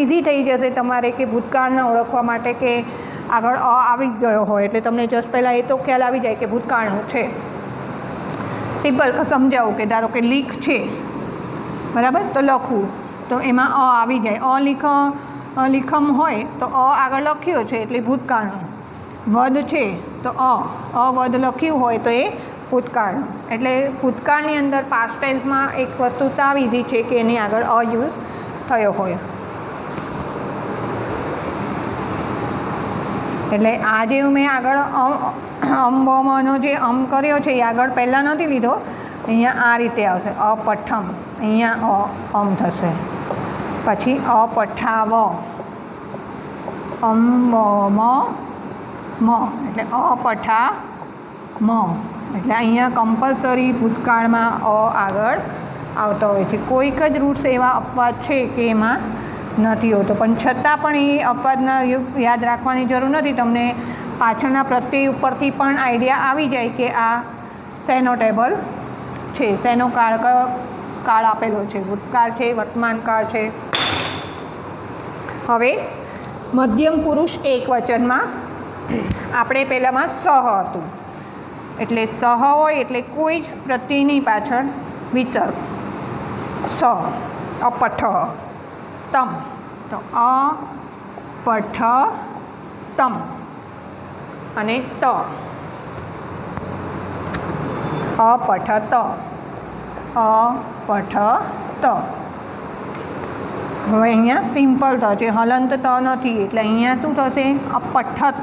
A: ઇઝી થઈ જશે તમારે કે ભૂતકાળને ઓળખવા માટે કે આગળ અ આવી ગયો હોય એટલે તમને જસ્ટ પહેલાં એ તો ખ્યાલ આવી જાય કે ભૂતકાળનું છે. સિમ્પલ સમજાવું કે ધારો કે લીખ છે, બરાબર, તો લખવું, તો એમાં અ આવી જાય. લીખમ હોય તો અ આગળ લખ્યો છે એટલે ભૂતકાળનું. વધ છે તો અવધ લખ્યું હોય તો એ ભૂતકાળનું. એટલે ભૂતકાળની અંદર પાસ્ટ ટેન્સમાં એક વસ્તુ સાવ ઇઝી છે કે એની આગળ અ યુઝ થયો હોય. એટલે આ જે મેં આગળ નો જે કર્યો છે એ આગળ પહેલાં નથી લીધો, અહીંયા આ રીતે આવશે. અપઠમ, અહીંયા થશે. પછી અપઠાવ, મ એટલે અપઠા મ. એટલે અહીંયા કમ્પલસરી ભૂતકાળમાં આગળ આવતો હોય છે. કોઈક જ રૂટ્સ એવા અપવાદ છે કે એમાં નથી હોતો, પણ છતાં પણ એ અપવાદના યાદ રાખવાની જરૂર નથી. તમને પાછળના પ્રત્યય ઉપરથી પણ આઈડિયા આવી જાય કે આ શેનો ટેબલ છે, શેનો કાળ આપેલો છે, ભૂતકાળ છે, વર્તમાન કાળ છે. હવે મધ્યમ પુરુષ એક વચનમાં આપણે પહેલાંમાં સહ હતું, એટલે સહ હોય એટલે કોઈ જ પ્રત્યયની પાછળ વિસર્ગ. સ, અપઠ તમ, તો અપઠ તમ અને ત, અપઠ ત, અપઠ ત. હવે અહીંયા સિમ્પલ ત છે, હલંત ત નથી, એટલે અહીંયા શું થશે? અપઠત.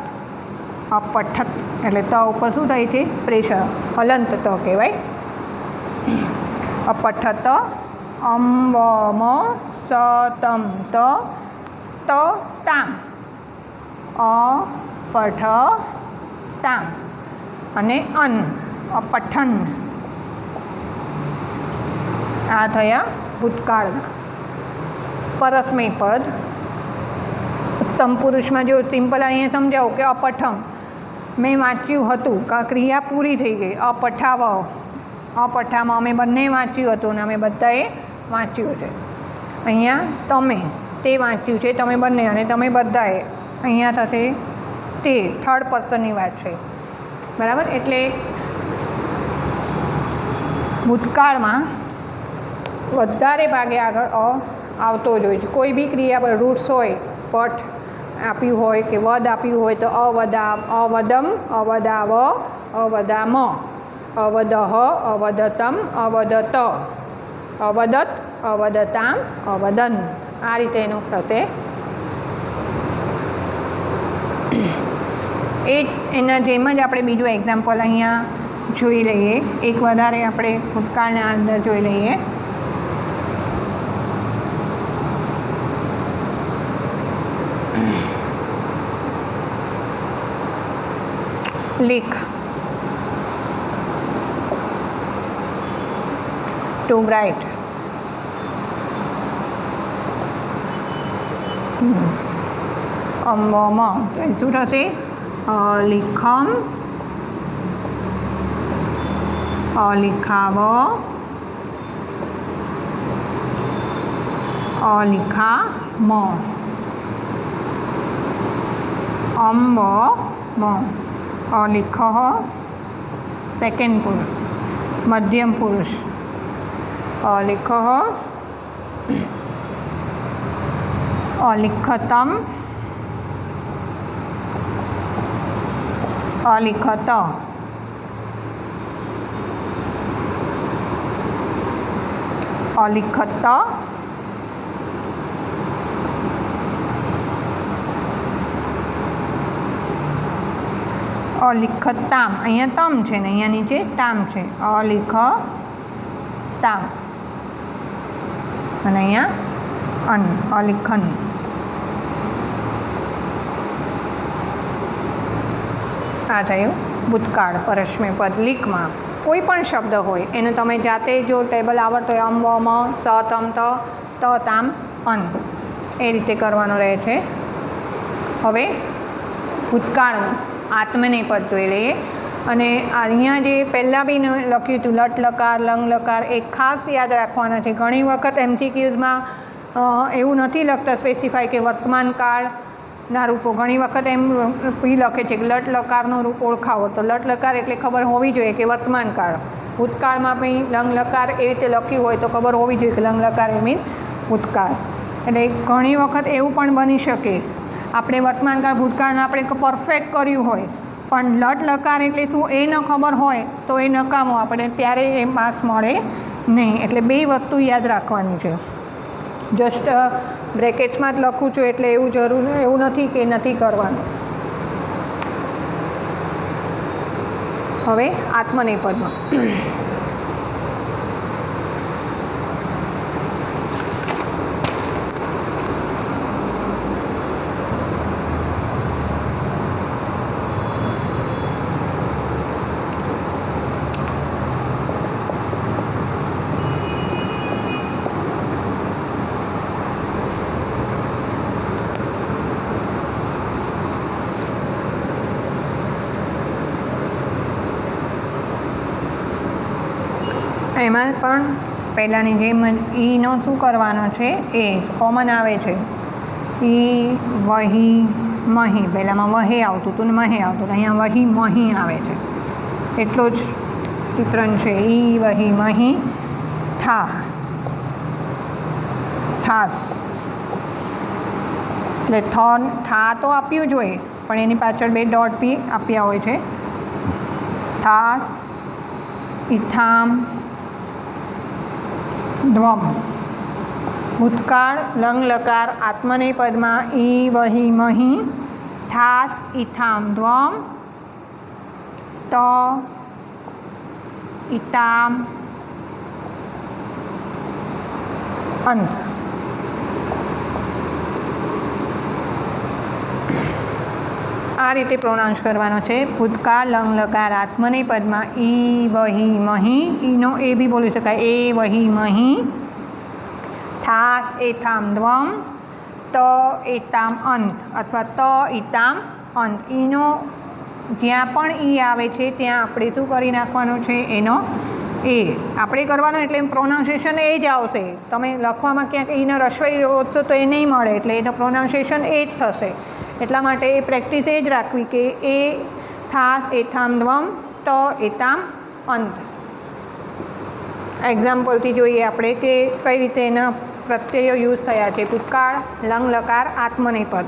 A: અપઠત એટલે ત ઉપર શું થાય છે? પ્રેશર. હલંત ત કહેવાય. અપઠત મ સતમ ત તામ, અપઠ તામ અને અન, અપઠન. આ થયા ભૂતકાળના. પરસ્મય પદ. ઉત્તમ પુરુષમાં જો સિમ્પલ અહીંયા સમજાવું કે અપઠમ મેં વાંચ્યું હતું, ક્રિયા પૂરી થઈ ગઈ. અપઠાવ, અપઠામાં અમે બંને વાંચ્યું હતું અને અમે બધાએ વાંચ્યું છે. અહીંયા તમે, તે વાંચ્યું છે, તમે બંને અને તમે બધાએ. અહીંયા થશે તે, થર્ડ પર્સનની વાત છે, બરાબર. એટલે ભૂતકાળમાં વધારે ભાગે આગળ આવતો જ હોય છે. કોઈ બી ક્રિયા પર રૂટ્સ હોય, પઠ આપ્યું હોય કે વદ આપ્યું હોય તો અવદમ, અવદાવ, અવદામ, અવદહ, અવદતમ, અવદત, અવદત, અવદતામ, અવદન. આ રીતે એનું થશે. એના જેમ જ આપણે બીજું એક્ઝામ્પલ અહીંયા જોઈ લઈએ. એક વધારે આપણે ભૂતકાળના અંદર જોઈ લઈએ. લેખ, ટુ રાઇટ. શું થશે? અલિખમ, અલિખાવ, અલિખામ, અંબ, અલિખ સેકન્ડ પુરુષ મધ્યમ પુરુષ અલિખ અલિખતમ અલિખત અલિખત અલિખતામ અહીંયા તમ છે ને અહીંયા નીચે તામ છે અલિખતામ અને અહીંયા અન અલિખન આ થયું ભૂતકાળ પરસ્મય પદ લીકમાં કોઈ પણ શબ્દ હોય એને તમે જાતે જો ટેબલ આવડતો હોય અમ મ સ તમ ત તામ અન એ રીતે કરવાનું રહે છે. હવે ભૂતકાળનું આત્મનેપદ જોઈ લઈએ અને અહીંયા જે પહેલાં બી લખ્યું હતું લટ લકાર લંગ લકાર એ ખાસ યાદ રાખવાના છે. ઘણી વખત MCQsમાં એવું નથી લખતા સ્પેસિફાય કે વર્તમાન કાળના રૂપો. ઘણી વખત એમ બી લખે છે કે લટ લકારનો રૂપ ઓળખાવો, તો લટ લકાર એટલે ખબર હોવી જોઈએ કે વર્તમાન કાળ. ભૂતકાળમાં બી લંગ લકાર એ રીતે લખ્યું હોય તો ખબર હોવી જોઈએ કે લંગ લકાર એ મીન ભૂતકાળ. એટલે ઘણી વખત એવું પણ બની શકે આપણે વર્તમાન કાળ ભૂતકાળને આપણે પરફેક્ટ કર્યું હોય પણ લટ લકાર એટલે શું એ ન ખબર હોય તો એ નકામો આપણે ત્યારે એ માર્ક્સ મળે નહીં. એટલે બે વસ્તુ યાદ રાખવાની છે. જસ્ટ બ્રેકેટ્સમાં જ લખું છું એટલે એવું નથી કે નથી કરવાનું. હવે આત્મનેપદમાં એમાં પણ પહેલાંની જેમ ઈનો શું કરવાનો છે એ કોમન આવે છે. ઈ વહી મહી પહેલાંમાં વહે આવતું હતું ને મહે આવતું હતું, અહીંયા વહી મહી આવે છે. એટલો જ ડિફરન્સ છે. ઈ વહી મહી થા થાસ એટલે થા તો આપ્યું જ હોય પણ એની પાછળ બે ડોટ બી આપ્યા હોય છે. થાસ ઇથામ દ્વમ ભૂતકાળ લંગ લકાર આત્મનેપદમાં ઈ વહી મહી થાસ ઇથામ દ્વમ ત ઇતામ અંત. આ રીતે પ્રોનાઉન્સ કરવાનો છે. ભૂતકાળ લંગ લકાર આત્મનેપદમાં ઈ વહી મહી ઈનો એ બી બોલી શકાય એ વહી મહી થાસ એથામ દ્વમ ત એતામ અંત અથવા ત ઇતામ અંત. ઈનો જ્યાં પણ ઈ આવે છે ત્યાં આપણે શું કરી નાખવાનું છે એનો એ આપણે કરવાનું એટલે પ્રોનાઉન્સિએશન એ જ આવશે. તમે લખવામાં ક્યાંક ઈનો રસવાઈ ઓછો તો એ નહીં મળે એટલે એનો પ્રોનાઉન્સિએશન એ જ થશે. એટલા માટે એ પ્રેક્ટિસ એ જ રાખવી કે એ થાસ એથામ દ્વમ ત એતામ અંત. એક્ઝામ્પલથી જોઈએ આપણે કે કઈ રીતે એના પ્રત્યયો યુઝ થયા છે. ભૂતકાળ લંગ લકાર આત્મનેપદ.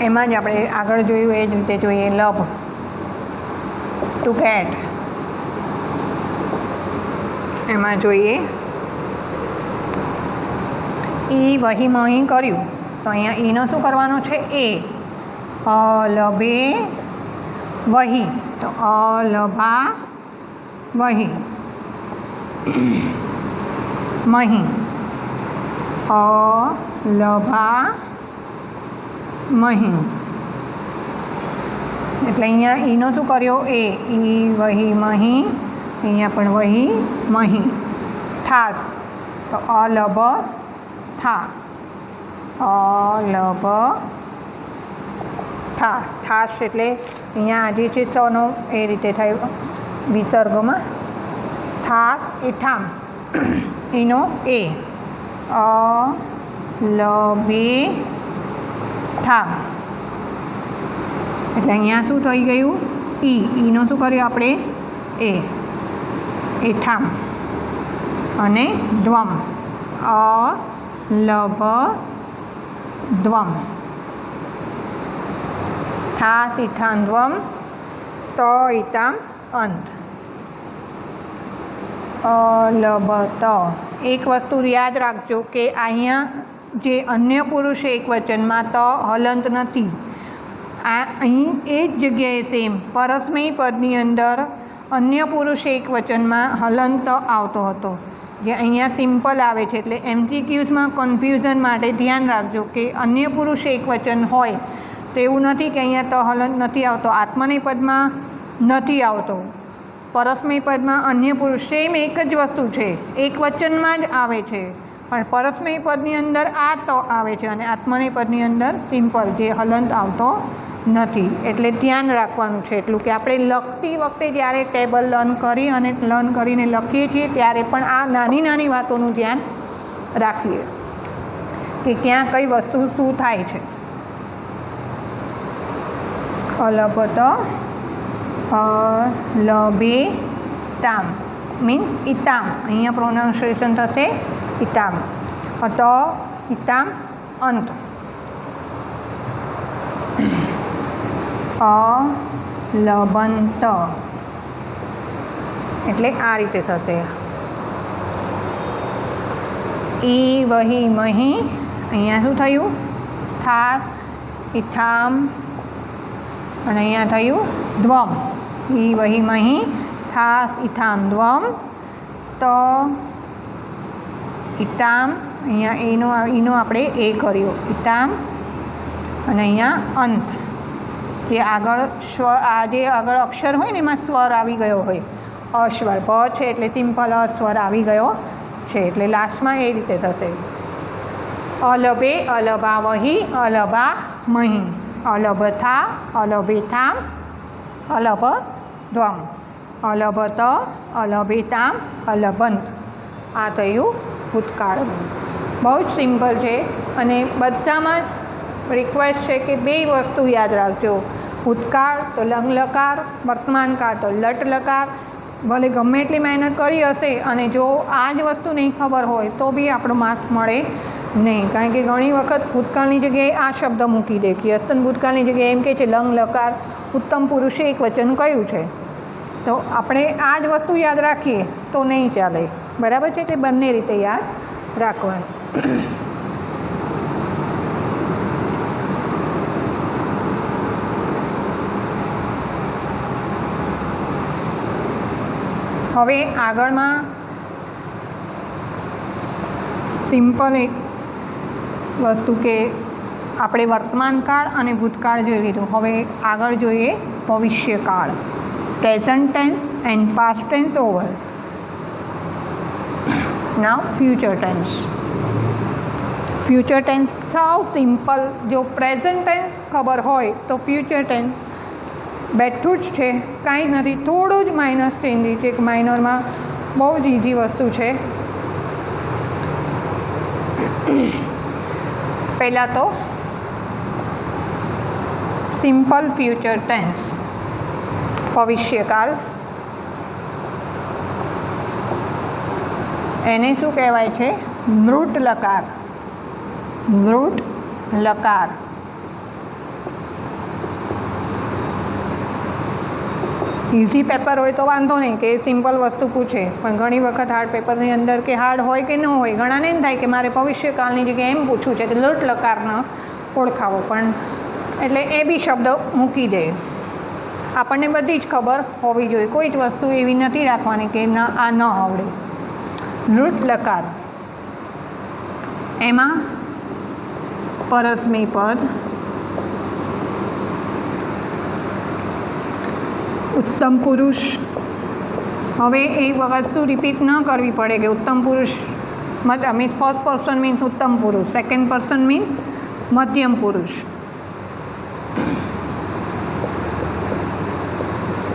A: એમાં જ આપણે આગળ જોયું એ જ રીતે જોઈએ. લવ ટુ ગેટ એમાં જોઈએ ઈ વહી મહી કર્યું તો અહીંયા ઈનો શું કરવાનો છે એ. અલભે વહી તો અલભા વહી મહી અલભા મહી એટલે અહીંયા ઈનો શું કર્યો એ ઈ વહી મહી અહીંયા પણ વહી મહી થાસ તો અલભ થા અલભ થા થાસ એટલે અહીંયા જે છે સનો એ રીતે થાય વિસર્ગમાં થાસ એ થામ એનો એ અલભે થામ એટલે અહીંયા શું થઈ ગયું ઈનો શું કર્યું આપણે એ થામ અને ધ્વમ અલભ ધ્વમ થાસ ઇથામ ધ્વમ ત ઇતામ અંત અલભત એક વસ્તુ યાદ રાખજો કે અહીંયા જે અન્ય પુરુષ એકવચનમાં ત હલંત નથી અહીં એ જ જગ્યાએ સેમ પરસ્મય પદની અંદર અન્ય પુરુષ એકવચનમાં હલંત આવતો હતો જે અહીંયા સિમ્પલ આવે છે એટલે MCQsમાં કન્ફ્યુઝન માટે ધ્યાન રાખજો કે અન્ય પુરુષ એકવચન હોય તો એવું નથી કે અહીંયા ત હલંત નથી આવતો આત્મનેપદમાં નથી આવતો પરસ્મય પદમાં અન્ય પુરુષ સેમ એક જ વસ્તુ છે એકવચનમાં જ આવે છે પણ પરસ્મય પદની અંદર આ ત આવે છે અને આત્મનેપદની અંદર સિમ્પલ જે હલંત આવતો નથી એટલે ધ્યાન રાખવાનું છે એટલું કે આપણે લખતી વખતે જ્યારે ટેબલ લર્ન કરીને લખીએ છીએ ત્યારે પણ આ નાની નાની વાતોનું ધ્યાન રાખીએ કે ક્યાં કઈ વસ્તુ શું થાય છે અલભત અલભે તામ મીન્સ ઇતામ અહીંયા પ્રોનાઉન્સિએશન થશે ઇતામ અત ઇતામ અંત અલબંત એટલે આ રીતે થશે ઈ વહી મહી અહીંયા શું થયું થાક ઇથામ અને અહીંયા થયું ધ્વમ ઈ વહી મહી થાસ ઇથામ ધ્વમ તો ઇતામ અહીંયા ઈનો આપણે એ કર્યો ઇતામ અને અહીંયા અંત જે આગળ જે આગળ અક્ષર હોય ને એમાં સ્વર આવી ગયો હોય અસ્વર પ છે એટલે સિમ્પલ અસ્વર આવી ગયો છે એટલે લાસ્ટમાં એ રીતે થશે અલભે અલભા વહી અલભા મહી અલભથા અલભેથામ અલભ ધ્વમ અલભત અલભેતામ અલભંત આ થયું ભૂતકાળનું બહુ જ સિમ્પલ છે અને બધામાં રિક્વેસ્ટ છે કે બે વસ્તુ યાદ રાખજો ભૂતકાળ તો લંગ લકાર વર્તમાનકાળ તો લટ લકાર ભલે ગમે એટલી મહેનત કરી હશે અને જો આ જ વસ્તુ નહીં ખબર હોય તો બી આપણો માર્ક્સ મળે નહીં કારણ કે ઘણી વખત ભૂતકાળની જગ્યાએ આ શબ્દ મૂકી દે કે અસ્તન ભૂતકાળની જગ્યાએ એમ કહે છે લંગ લકાર ઉત્તમ પુરુષે એક વચન કયું છે તો આપણે આ જ વસ્તુ યાદ રાખીએ તો નહીં ચાલે બરાબર છે તે બંને રીતે યાદ રાખવાનું હવે આગળમાં સિમ્પલ એક વસ્તુ કે આપણે વર્તમાનકાળ અને ભૂતકાળ જોઈ લીધું હવે આગળ જોઈએ ભવિષ્યકાળ present tense and past tense over now future tense સાવ સિમ્પલ જો પ્રેઝન્ટ ટેન્સ ખબર હોય તો ફ્યુચર ટેન્સ બેઠું જ છે કાંઈ નથી થોડું જ માઇનસ ચેન્જીસ છે માઇનરમાં બહુ જ ઇઝી વસ્તુ છે પહેલાં તો સિમ્પલ ફ્યુચર ટેન્સ ભવિષ્યકાળ એને શું કહેવાય છે નૃટ લકાર ઇઝી પેપર હોય તો વાંધો નહીં કે સિમ્પલ વસ્તુ પૂછે પણ ઘણી વખત હાર્ડ પેપરની અંદર કે હાર્ડ હોય કે ન હોય ઘણાને એમ થાય કે મારે ભવિષ્યકાળની જગ્યાએ એમ પૂછવું છે કે લટ લકારનો ઓળખાવો પણ એટલે એ બી શબ્દ મૂકી દે આપણને બધી જ ખબર હોવી જોઈએ કોઈ જ વસ્તુ એવી નથી રાખવાની કે ના આ ન આવડે લૂટ લકાર એમાં પરસ્મય પદ ઉત્તમ પુરુષ હવે એ વસ્તુ રિપીટ ન કરવી પડે કે ઉત્તમ પુરુષ मीन्स फर्स्ट पर्सन मीन्स उत्तम पुरुष, सेकंड पर्सन मीन्स मध्यम पुरुष,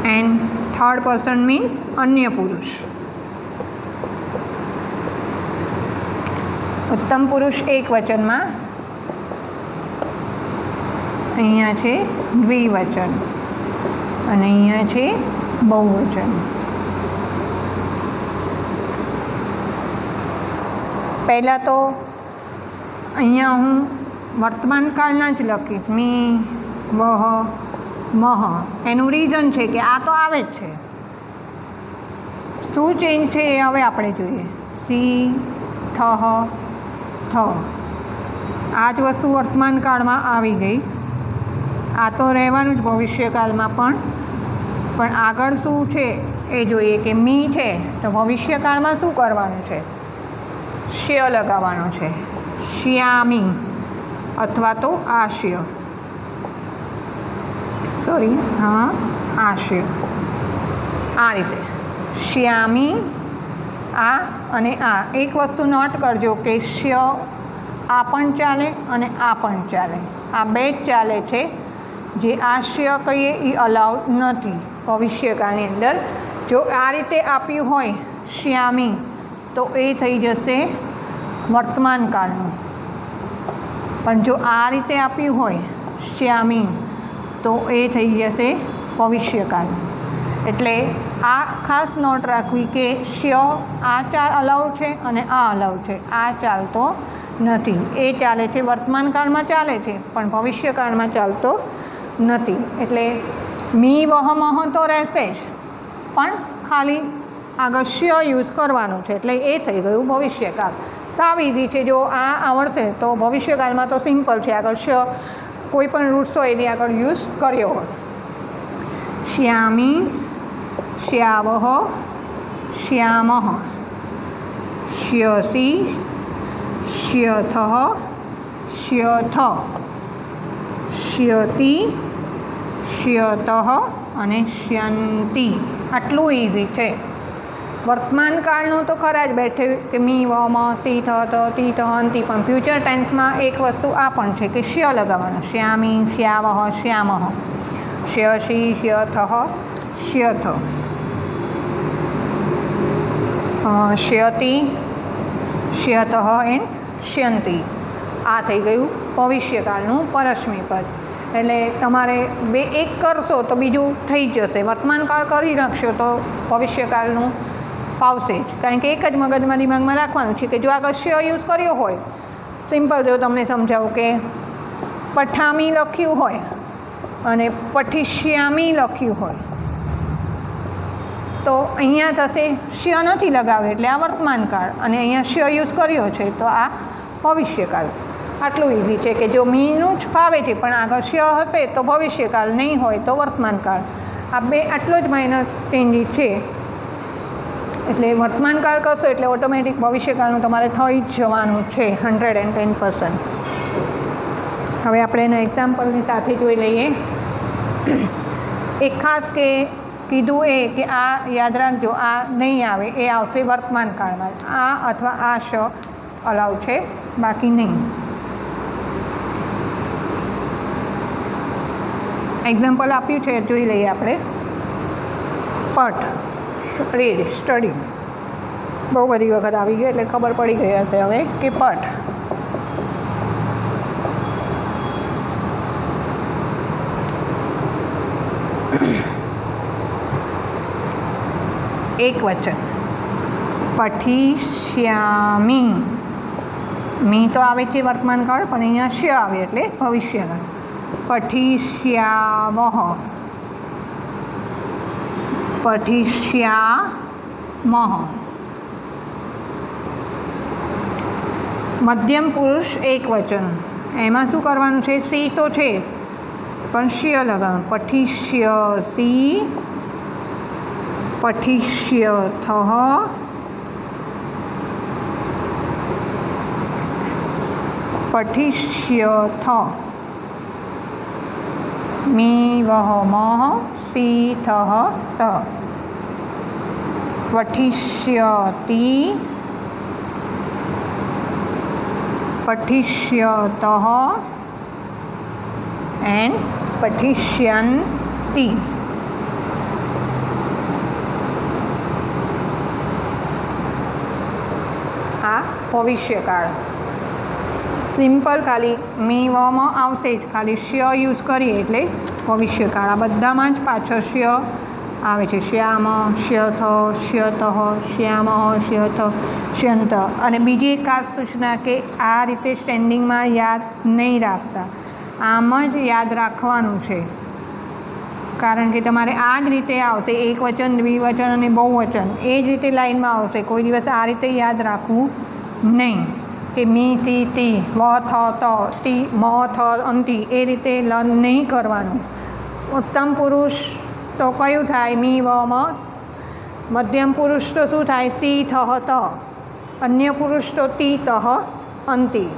A: एंड थर्ड पर्सन मीन्स अन्य पुरुष। उत्तम पुरुष एक वचन में, अहींया छे द्विवचन अने अहींया छे बहुवचन। पहला तो अहींया हूँ वर्तमान कालना ज लखीश, मी वह मह। एनु रीजन है कि आ तो आवे ज छे, शुं चेन्ज है ए हवे आपणे जोईए। सी थह थ, आ ज वस्तु वर्तमान काल में आवी गई। आ तो रहेवानुं ज भविष्यकाल में पण आगळ शुं छे ए जोईए कि मी छे तो भविष्यकाल में शुं करवानुं छे, श्य लगाववानो छे, श्यामी अथवा तो आश्य, सॉरी हाँ आश्य, आ रीते श्यामी आ अने आ। एक वस्तु नोट करजो कि श्य आ पण चाले अने आ पण चाले, आ बे ज चाले छे। जे आश्य कहीए ए अलाउड नथी भविष्यकाळनी अंदर। जो आ रीते आप्युं होय श्यामी तो ए थई जशे वर्तमान काळनुं, पण जो आ रीते आप्युं होय श्यामी तो ए थई जशे भविष्यकाल। एटले आ खास नोट राखवी कि श्य आ चाल अलाउड है अने आ अलाउड है, आ चालतो नथी। ए चाले छे वर्तमान काल में चाले छे पण भविष्यकाल में चालतो नथी। एटले मी वह मह तो रहेशे ज, पण खाली आगळ श्य यूज करवानुं छे, एटले ए थई गयुं भविष्यकाल। साव इजी है, जो आ आवड़शे तो भविष्यकाल में तो सिंपल है, आगळ श्य कोईपण रूट्स होय एनी आगळ यूज कर्यो होय। श्यामी, श्यावः, श्यामः, श्यसि, श्यथः, श्यथ, श्यति, श्यतः अने श्यन्ति। आटलू इजी है। वर्तमान कालનું तो खरा ज बैठे कि मी व म सी थ थ टी थ हंती, पण फ्यूचर टेन्स में एक वस्तु आ पण छे कि श्य लगाववानो। श्यामी, श्यावः, श्यामः, श्यसि, श्यथः, श्यथ, श्यति, श्यतः एंड श्यन्ति। आ थई गयुं भविष्यकालનું परस्मै पद। एटले तमारे बे एक करशो तो बीजू थई जशे, वर्तमान काल करी नाखशो तो भविष्यकालનું फावशे ज, कारण के एक ज मगज में दिमाग में राखवानुं छे कि जो आगळ श्य यूज कर्यो होय, सिंपल जो तमने समजावुं कि पठामी लख्युं होय अने पठिष्यामी लख्युं होय तो अहींया थशे श्य नथी लगावे एटले आ वर्तमान काल, अने अहींया श्य यूज कर्यो छे तो आ भविष्यकाल। आटलू इजी है कि जो मीनू ज फावे छे पण आगळ श्य हते तो भविष्यकाल, नहीं होय तो वर्तमान काल। आ बे आटलो ज माइनर चेन्जीस छे। एटले वर्तमान काल करशो एटले ऑटोमेटिक भविष्यकालनुं तमारे थई ज जवानुं छे 110%। हवे आपणे एना एक्जाम्पलनी साथे जोई लईए। एक खास के कीधुं ए कि आ याद राखजो, आ नहीं आवे ए आवशे वर्तमान काळमां। आ अथवा आ श अलाउड छे, बाकी नहीं। एक्जाम्पल आप्युं छे जोई लईए आपणे। पठ, રીડ, સ્ટડી બહુ બધી વખત આવી ગઈ એટલે ખબર પડી ગઈ હશે હવે કે પઠ। एक वचन पठिष्यामि, मी तो आवे छे वर्तमान काल पण अहींया श्य आवे एटले भविष्यकाल। पठिष्यामः, पठिष्यामः। मध्यम पुरुष एक वचन, एमां शुं करवानुं छे? सी तो छे पण श्य लगाववानुं। पठिष्यसि, पठिष्यथः, पठिष्यथ, मी वह मः सी थः त, पठिष्यति, पठिष्यतः एंड पठिष्यन्ति। आ भविष्यकाळ। सिंपल खाली मी व म आवशे ज, खाली श्य यूज करिए एटले भविष्यकाळ। आ बधामां ज पाछळ श्य आवे छे। श्याम, श्यथ, श्यतः, श्यामः, श्यथ, श्यंत। अने बीजी एक खास सूचना के आ रीते स्टेन्डिंग में याद नहीं राखता, आम ज याद राखवानुं छे, कारण के तमारे आ ज रीते आवशे। एक वचन, द्विवचन अने बहुवचन ए ज रीते लाइन में आवशे। कोई दिवस आ रीते याद राखवुं नहीं कि मी सी ती व थ त ती म थ अंति ए रीते लर्न नहीं करवानुं। उत्तम पुरुष तो क्यु थाय? मी व म। मध्यम पुरुष तो शू थाय? सी थ त। अन्य पुरुष तो ती तह अंति।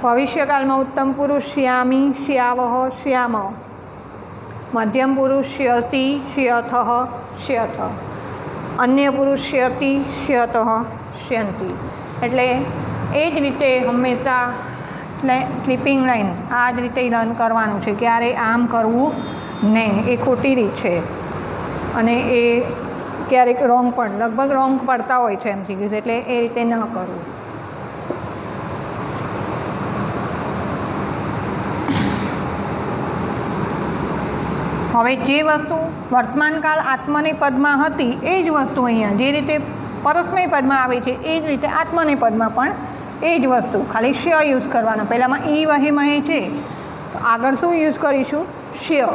A: भविष्यकाल में उत्तम पुरुष श्यामी, श्यावह, श्याम। मध्यम पुरुष श्यसि, श्यथः, श्यथ। अन्य पुरुष श्यति, श्यतः, श्यन्ति। एटले ए ज रीते हमेशा क्लिपिंग लाइन आ ज रीते लर्न करवानुं छे। क्यारे आम करवुं नहीं, ए खोटी रीत छे अने ए क्यारेक रोंग पण लगभग रोंग पड़ता होय छे एमसीक्यूज, एटले ए रीते न करवुं। हवे जे वस्तु वर्तमानकाल आत्मनेपदमां हती ए ज वस्तु अहींया जे रीते परस्मैपदमां आवे छे ए ज रीते आत्मनेपदमां पण ए ज वस्तु, खाली श्य यूज करवानो। पहेलामां ई वहे महे छे तो आगळ शुं यूज करीशुं? श्य।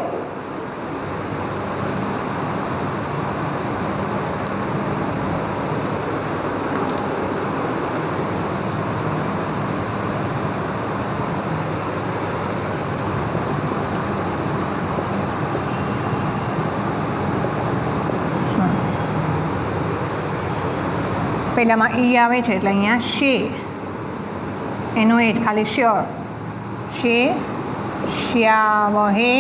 A: पहेलामां ई आवे छे એટલે અહીંયા शे एनो ए खाली श्य। शे, श्यावहे,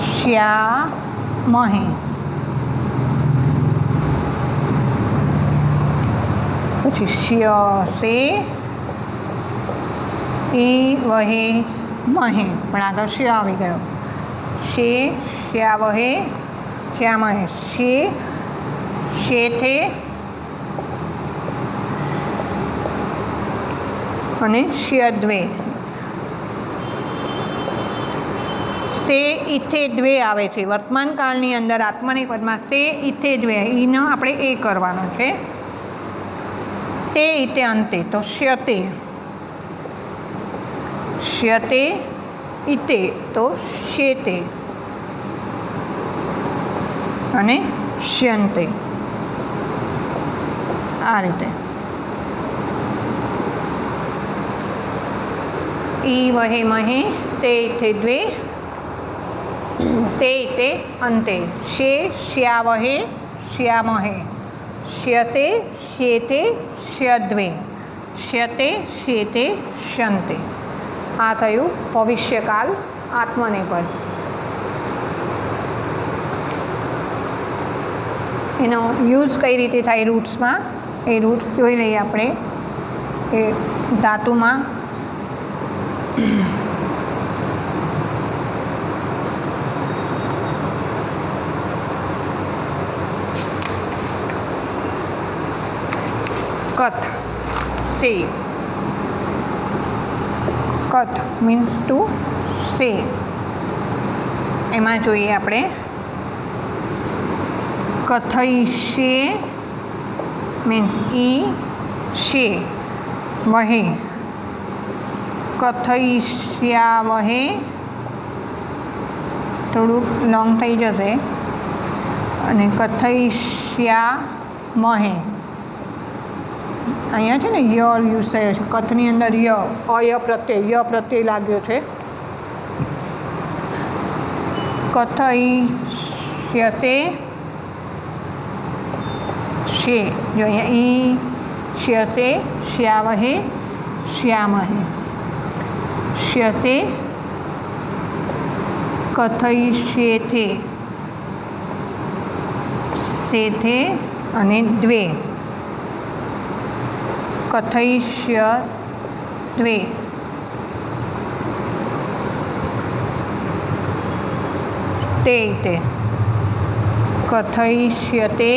A: श्यामहे। पछी श्यसे, ई वहे महे, पण आगळ श्य आवी गयो। शे, श्यावहे, श्यामहे। शे, शेथे અને શ્યદ્વે। से इथे द्वे आवे छे वर्तमान कालनी अंदर आत्मनेपदमां। से इथे द्वे ईनो आपणे ए करवानो छे। ते इते अंते तो श्यते। श्यते इते तो शेते अने श्यन्ते। आ रीते ई वहे महे, से इथे द्वे, ते इते अन्ते। शे, श्यावहे, श्यामहे। श्यसे, शेते, श्यद्वे। श्यते, शेते, श्यन्ते। आ थयुं भविष्यकाल आत्मनेपद। एनो यूज कई रीते थाय रूट्स में, ए रूट्स जोई लईए आपणे। ए धातु में कथ, से। कथ मीन्स टू से। एमां जोईए आपणे कथयिष्ये मीन्स ई शे वहे। कथयिष्यावहे थोड़ू लॉन्ग थई जशे अने कथयिष्यामहे अहींया छे ने य यूज थयो छे। कथनी अंदर य अय प्रत्यय लाग्यो छे। कथयिष्यसे शे जो अहींया ई श्यसे श्यावहे श्यामहे। श्यसे कथयिष्येथे सेथे अने द्वे। कथयिष्यते द्वे ते ते कथयिष्यते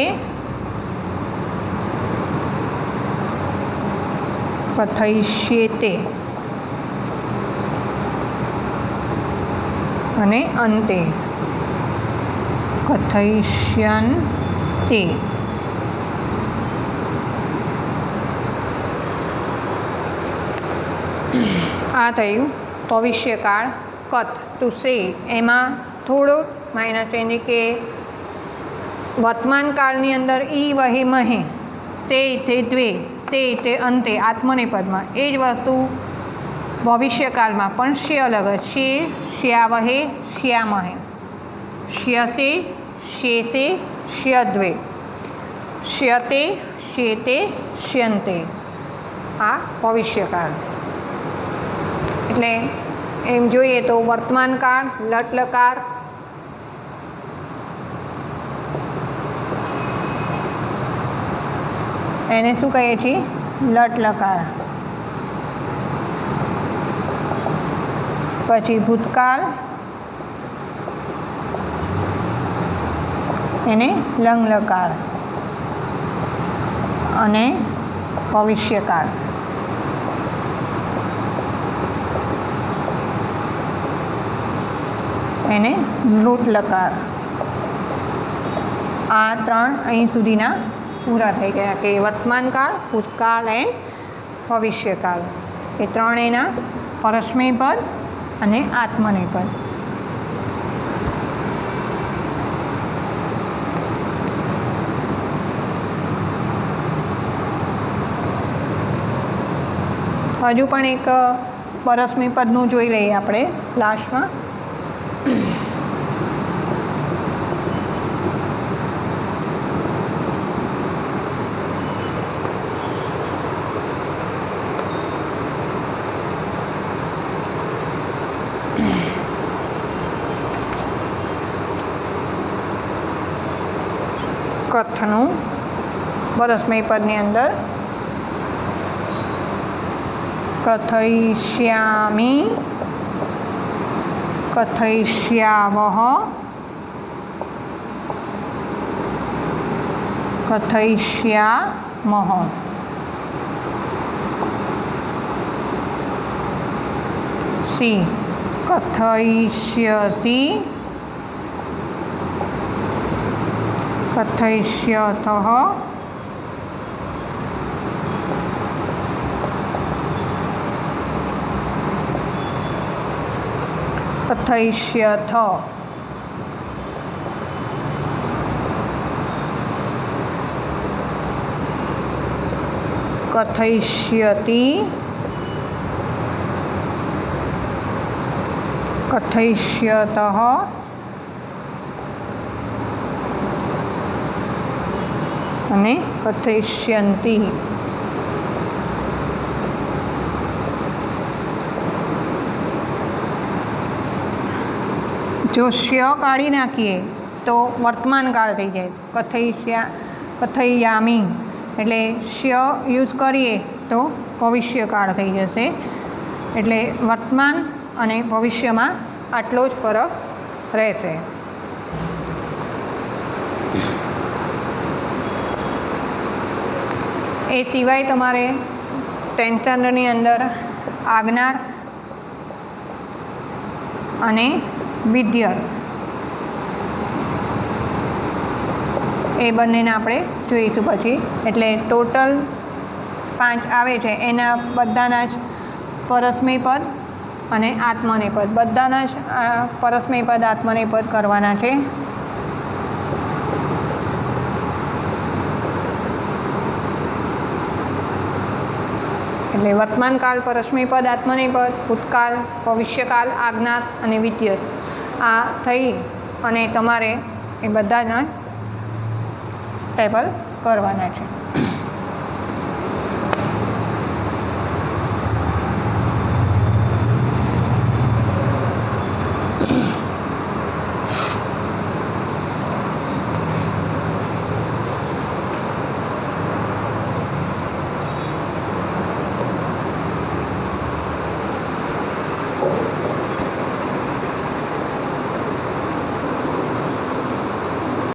A: कथयिष्येते અને અંતે કથયિષ્યન્તે. આ થયું ભવિષ્યકાળ કથ ટુ સે. એમાં થોડો માઇનર ચેન્જ કે વર્તમાન કાળની અંદર ઈ વહે મહે તે તે દ્વે તે અંતે આત્મનેપદમાં એ જ વસ્તુ ભવિષ્યકાળમાં પણ શે અલગ છે. શ્યાવહે શ્યામહે, શ્યસે શેતે શ્યદ્વે, શ્યતે શેતે શ્યન્તે. આ ભવિષ્યકાળ. એટલે એમ જોઈએ તો વર્તમાન કાળ લટ લકાર, એને શું કહીએ છીએ? લટ લકાર. પછી ભૂતકાળ, એને લંગ લકાર. અને ભવિષ્યકાળ એને લૂંટ લકાર. આ ત્રણ અહીં સુધીના પૂરા થઈ ગયા કે વર્તમાન કાળ, ભૂતકાળ એન્ડ ભવિષ્યકાળ. એ ત્રણેયના પરસ્મય પદ અને આત્મનેપદ. હજુ પણ એક પરસ્મય પદનું જોઈ લઈએ આપણે લાસ્ટમાં. કથનું પરસ્મય પદની અંદર કથયિષ્યામિ, કથયિષ્યાવઃ, કથયિષ્યામઃ. સી કથયિષ્યસि, કથયિષ્યથઃ, કથયિષ્યથ. કથયિષ્યતિ, કથયિષ્યતઃ, અને કથયિષ્યન્તિ. જો શ્ય કાઢી નાખીએ તો વર્તમાન કાળ થઈ જાય. કથયિયામિ એટલે શ્ય યુઝ કરીએ તો ભવિષ્યકાળ થઈ જશે. એટલે વર્તમાન અને ભવિષ્યમાં આટલો જ ફરક રહેશે. એ સિવાય તમારે 10th સ્ટાન્ડર્ડની અંદર આજ્ઞાર્થ અને વિધ્યર્થ એ બંનેને આપણે જોઈશું પછી. એટલે ટોટલ 5 આવે છે. એના બધાના જ પરસ્મય પદ અને આત્મનેપદ બધાના જ પરસ્મય પદ આત્મનેપદ કરવાના છે. એટલે વર્તમાન કાળ પરસ્મય પદ આત્મનેપદ, ભૂતકાળ, ભવિષ્યકાળ, આજ્ઞાર્થ અને વિધ્યર્થ આ થઈ અને તમારે એ બધાના ટેબલ કરવાના છે.